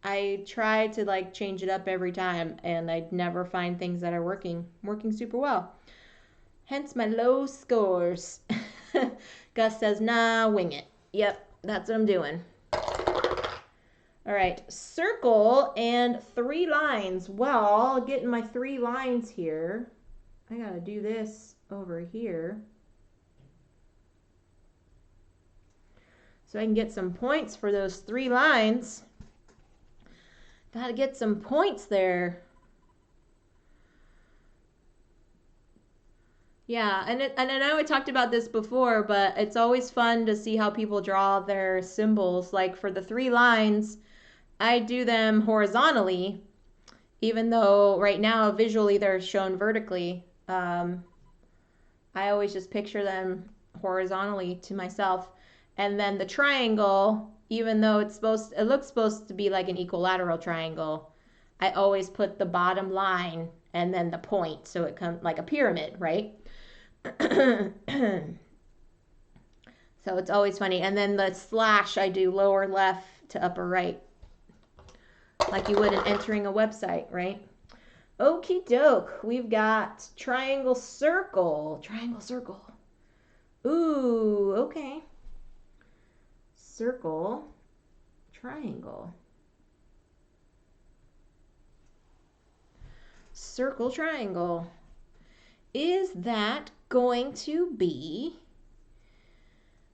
I try to like change it up every time and I never find things that are working super well. Hence my low scores. Gus says, nah, wing it. Yep, that's what I'm doing. All right, circle and 3 lines. Well, getting my 3 lines here, I gotta do this over here. So I can get some points for those 3 lines. Gotta get some points there. Yeah, and I know we talked about this before, but it's always fun to see how people draw their symbols. Like for the 3 lines, I do them horizontally, even though right now visually they're shown vertically. I always just picture them horizontally to myself. And then the triangle, even though it looks supposed to be like an equilateral triangle, I always put the bottom line and then the point, so it comes like a pyramid, right? So it's always funny. And then the slash I do lower left to upper right, like you would in entering a website, right? Okie doke. We've got triangle, circle. Triangle, circle. Ooh, okay. Circle, triangle. Circle, triangle. Is that going to be...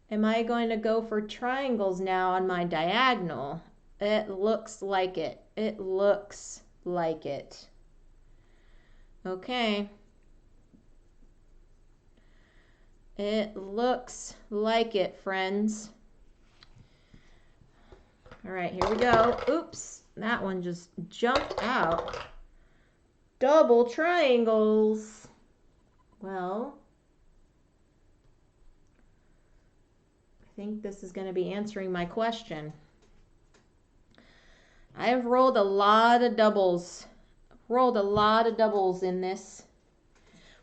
Am I going to go for triangles now on my diagonal? It looks like it. It looks like it. Okay. It looks like it, friends. All right, here we go. Oops, that one just jumped out. Double triangles. Well, I think this is going to be answering my question. I have rolled a lot of doubles. Rolled a lot of doubles in this.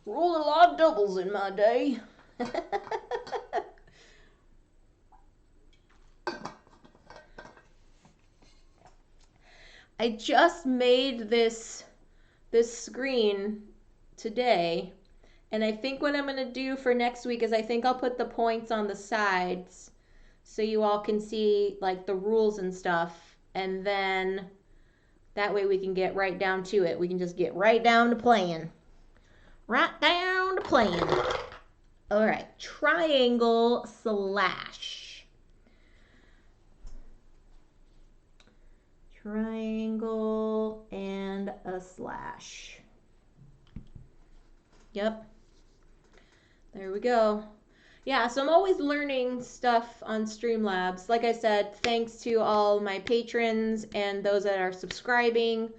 Rolled a lot of doubles in my day. I just made this screen today, and I think what I'm going to do for next week is I think I'll put the points on the sides so you all can see like the rules and stuff, and then that way we can get right down to it. We can just get right down to playing. Right down to playing. All right, triangle slash. Triangle and a slash. Yep. There we go. Yeah, so I'm always learning stuff on Streamlabs. Like I said, thanks to all my patrons and those that are subscribing.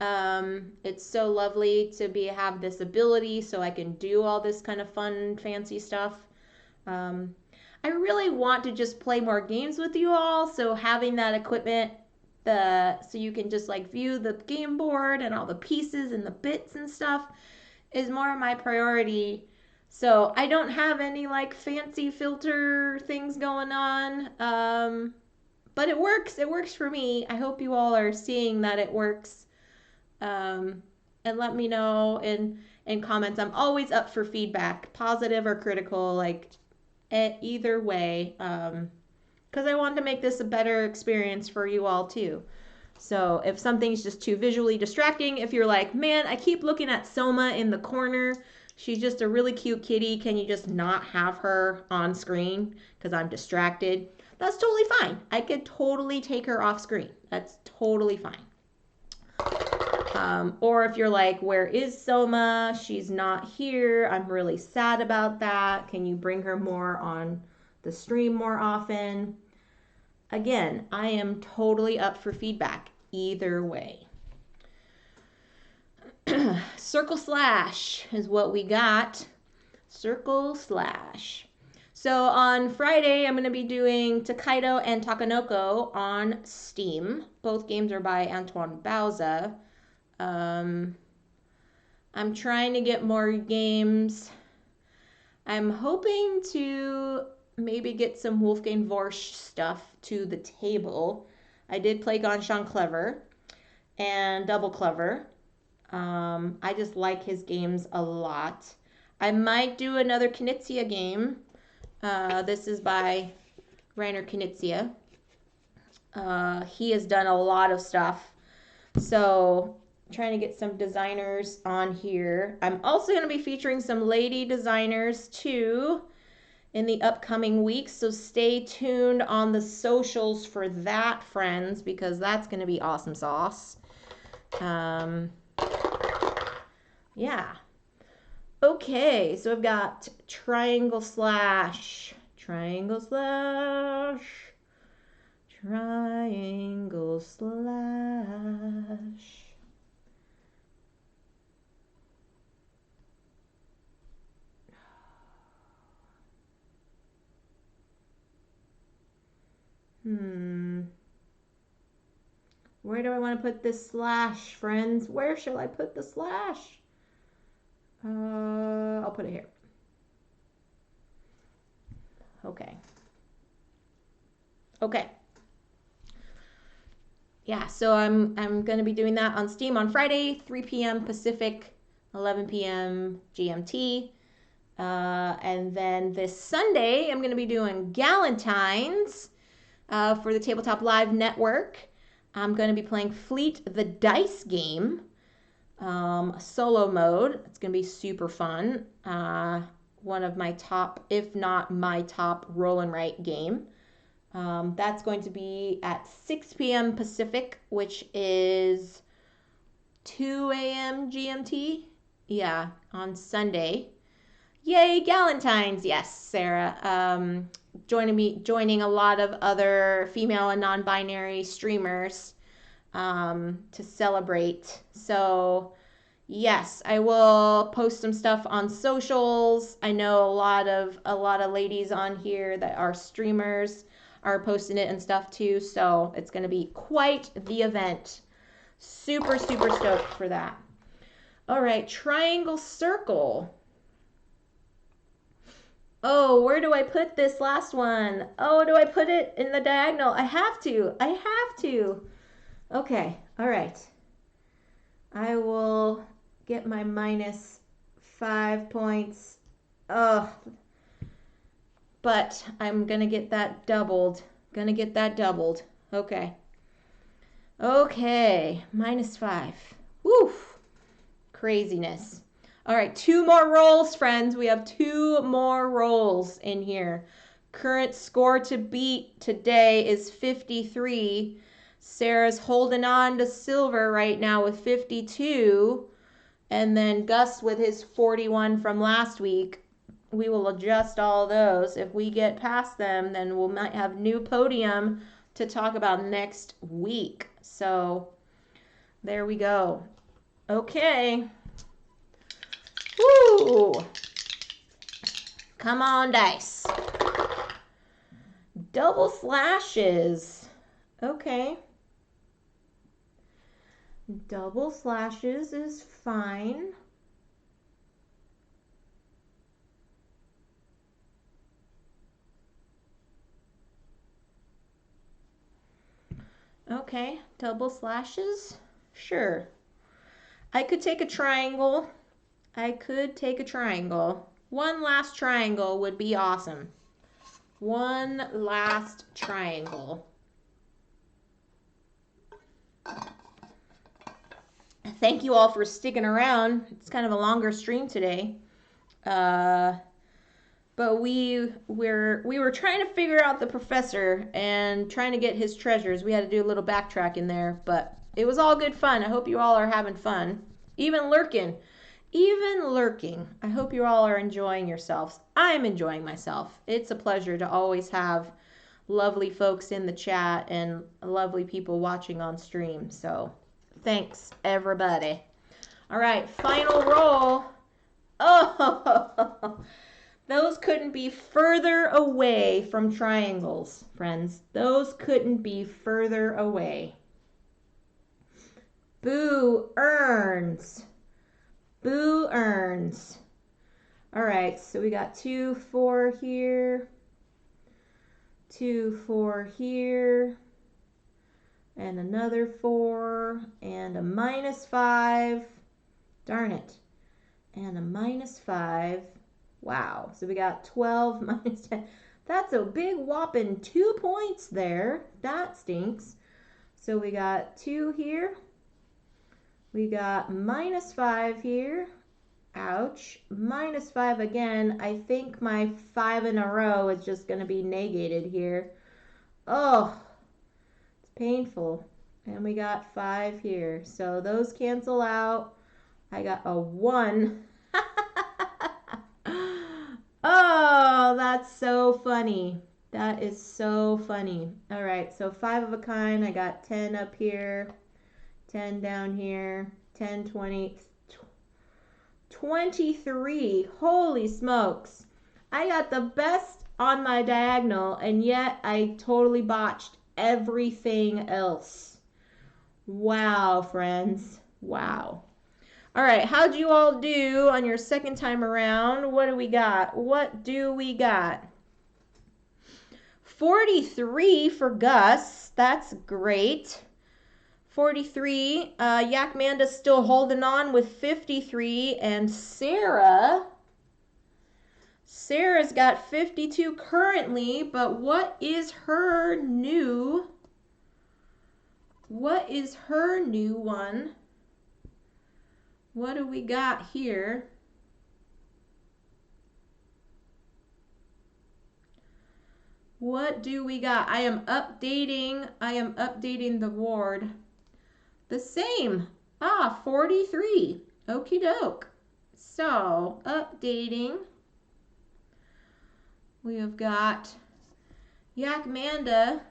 It's so lovely to have this ability so I can do all this kind of fun, fancy stuff. I really want to just play more games with you all, so having that equipment, so you can just like view the game board and all the pieces and the bits and stuff is more of my priority. So I don't have any like fancy filter things going on, but it works. It works for me. I hope you all are seeing that it works. And let me know in comments. I'm always up for feedback, positive or critical, like either way, because I want to make this a better experience for you all too. So if something's just too visually distracting, if you're like, man, I keep looking at Soma in the corner, she's just a really cute kitty, can you just not have her on screen because I'm distracted? That's totally fine. I could totally take her off screen. That's totally fine. Or if you're like, where is Soma? She's not here. I'm really sad about that. Can you bring her more on the stream more often? Again, I am totally up for feedback either way. Circle slash is what we got. Circle slash. So on Friday, I'm going to be doing Takedo and Takanoko on Steam. Both games are by Antoine Bauza. I'm trying to get more games. I'm hoping to maybe get some Wolfgang Vorsch stuff to the table. I did play Ganshan Clever and Double Clever. I just like his games a lot. I might do another Knizia game. This is by Rainer Knizia. He has done a lot of stuff. So trying to get some designers on here. I'm also going to be featuring some lady designers too in the upcoming weeks, so stay tuned on the socials for that, friends, because that's going to be awesome sauce. Yeah. Okay, so I've got triangle slash, triangle slash, triangle slash. Where do I want to put this slash, friends? Where shall I put the slash? I'll put it here. Okay. Okay. Yeah, so I'm going to be doing that on Steam on Friday, 3 p.m. Pacific, 11 p.m. GMT. And then this Sunday, I'm going to be doing Galentine's for the Tabletop Live Network. I'm going to be playing Fleet the Dice game, solo mode. It's going to be super fun. One of my top, if not my top, roll and write game. That's going to be at 6 p.m. Pacific, which is 2 a.m. GMT. Yeah, on Sunday. Yay, Galentine's! Yes, Sarah. Joining a lot of other female and non-binary streamers to celebrate. So, Yes, I will post some stuff on socials. I know a lot of ladies on here that are streamers are posting it and stuff too, so it's going to be quite the event. Super, super stoked for that. All right, triangle circle. Oh, where do I put this last one? Oh, do I put it in the diagonal? I have to. I have to. Okay, all right. I will get my -5 points. Oh, but I'm going to get that doubled. Gonna get that doubled. Okay. Okay, -5. Woof. Craziness. All right, 2 more rolls, friends. We have 2 more rolls in here. Current score to beat today is 53. Sarah's holding on to silver right now with 52. And then Gus with his 41 from last week. We will adjust all those. If we get past them, then we might have new podium to talk about next week. So there we go. Okay. Woo! Come on, dice. Double slashes. Okay. Double slashes is fine. Okay, double slashes. Sure. I could take a triangle. I could take a triangle. One last triangle would be awesome. One last triangle. Thank you all for sticking around. It's kind of a longer stream today. But we were trying to figure out the professor and trying to get his treasures. We had to do a little backtrack in there, but it was all good fun. I hope you all are having fun. Even lurking. I hope you all are enjoying yourselves. I'm enjoying myself. It's a pleasure to always have lovely folks in the chat and lovely people watching on stream. So thanks, everybody. All right, final roll. Oh, those couldn't be further away from triangles, friends. Those couldn't be further away. Boo earns. Boo earns. All right, so we got 2, 4 here, 2, 4 here, and another 4, and a -5. Darn it. And a -5. Wow. So we got 12 minus 10. That's a big whopping 2 points there. That stinks. So we got 2 here. We got -5 here. Ouch. -5 again. I think my 5 in a row is just going to be negated here. Oh, it's painful. And we got 5 here. So those cancel out. I got a 1. Oh, that's so funny. That is so funny. All right, so 5 of a kind. I got 10 up here, 10 down here, 10, 20, 23. Holy smokes. I got the best on my diagonal, and yet I totally botched everything else. Wow, friends. Wow. All right, how'd you all do on your second time around? What do we got? 43 for Gus. That's great. 43. Yakmanda's still holding on with 53. And Sarah's got 52 currently, but what is her new one? What do we got here? What do we got? I am updating the board. The same. 43. Okie doke. So, updating. We have got Yakmanda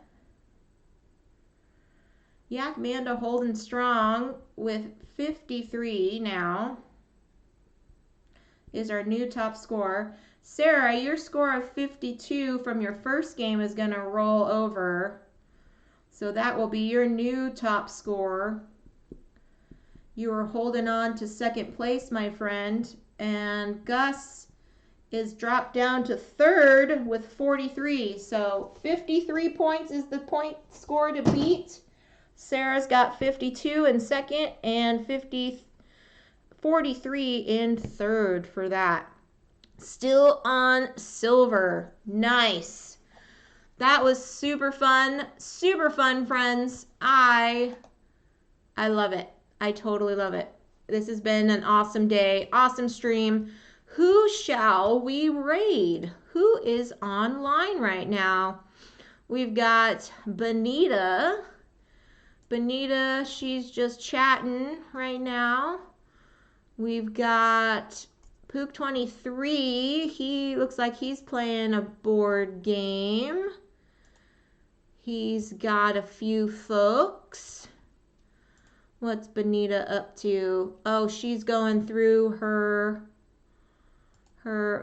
Yak Manda holding strong with 53 now is our new top scorer. Sarah, your score of 52 from your first game is going to roll over. So that will be your new top score. You are holding on to second place, my friend. And Gus is dropped down to third with 43. So 53 points is the point score to beat. Sarah's got 52 in second and 43 in third for that. Still on silver. Nice. That was super fun. Super fun, friends. I love it. I totally love it. This has been an awesome day, awesome stream. Who shall we raid? Who is online right now? We've got Benita. Benita, she's just chatting right now. We've got Pook23. He looks like he's playing a board game. He's got a few folks. What's Benita up to? Oh, she's going through her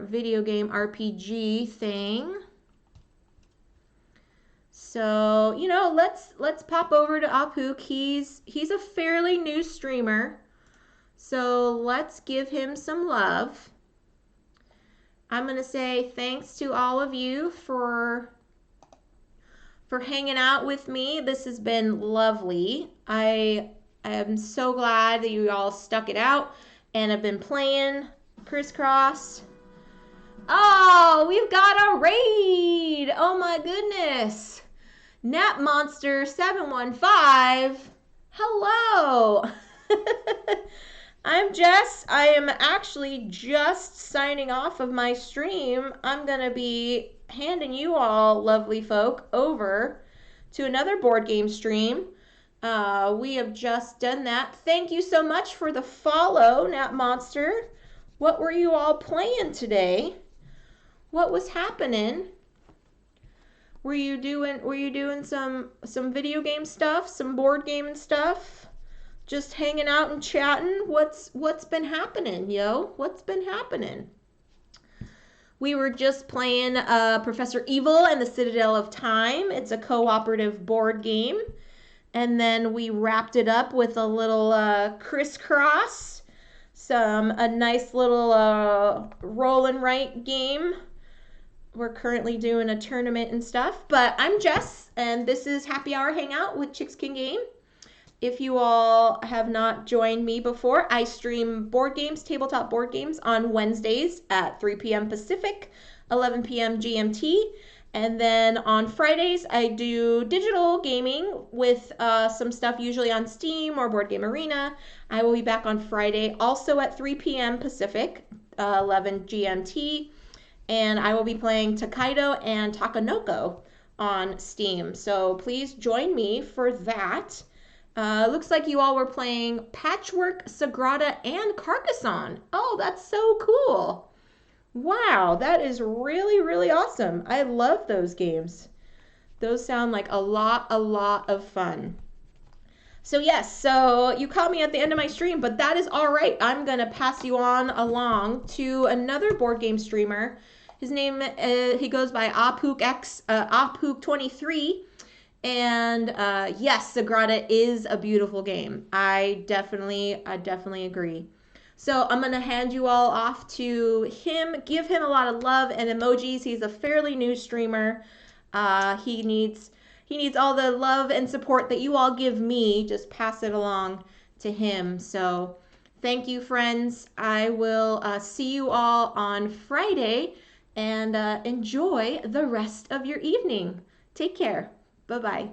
video game RPG thing. So, you know, let's pop over to Apook. He's a fairly new streamer. So let's give him some love. I'm going to say thanks to all of you for hanging out with me. This has been lovely. I am so glad that you all stuck it out and have been playing Crisscross. Oh, we've got a raid. Oh my goodness. Nap Monster 715. Hello. I'm Jess. I am actually just signing off of my stream. I'm going to be handing you all, lovely folk, over to another board game stream. We have just done that. Thank you so much for the follow, Nap Monster. What were you all playing today? What was happening? Were you doing some video game stuff, some board game stuff? Just hanging out and chatting? What's been happening, yo? What's been happening? We were just playing Professor Evil and the Citadel of Time. It's a cooperative board game. And then we wrapped it up with a little Crisscross, a nice little roll and write game. We're currently doing a tournament and stuff. But I'm Jess, and this is Happy Hour Hangout with Chicks Can Game. If you all have not joined me before, I stream board games, tabletop board games, on Wednesdays at 3 p.m. Pacific, 11 p.m. GMT. And then on Fridays, I do digital gaming with some stuff usually on Steam or Board Game Arena. I will be back on Friday also at 3 p.m. Pacific, 11 GMT. And I will be playing Takedo and Takanoko on Steam. So please join me for that. Looks like you all were playing Patchwork, Sagrada, and Carcassonne. Oh, that's so cool. Wow, that is really, really awesome. I love those games. Those sound like a lot of fun. So yes, so you caught me at the end of my stream, but that is all right. I'm going to pass you on along to another board game streamer. His name, he goes by Apook23. And yes, Sagrada is a beautiful game. I definitely agree. So I'm going to hand you all off to him. Give him a lot of love and emojis. He's a fairly new streamer. He needs all the love and support that you all give me. Just pass it along to him. So thank you, friends. I will see you all on Friday, and enjoy the rest of your evening. Take care. Bye-bye.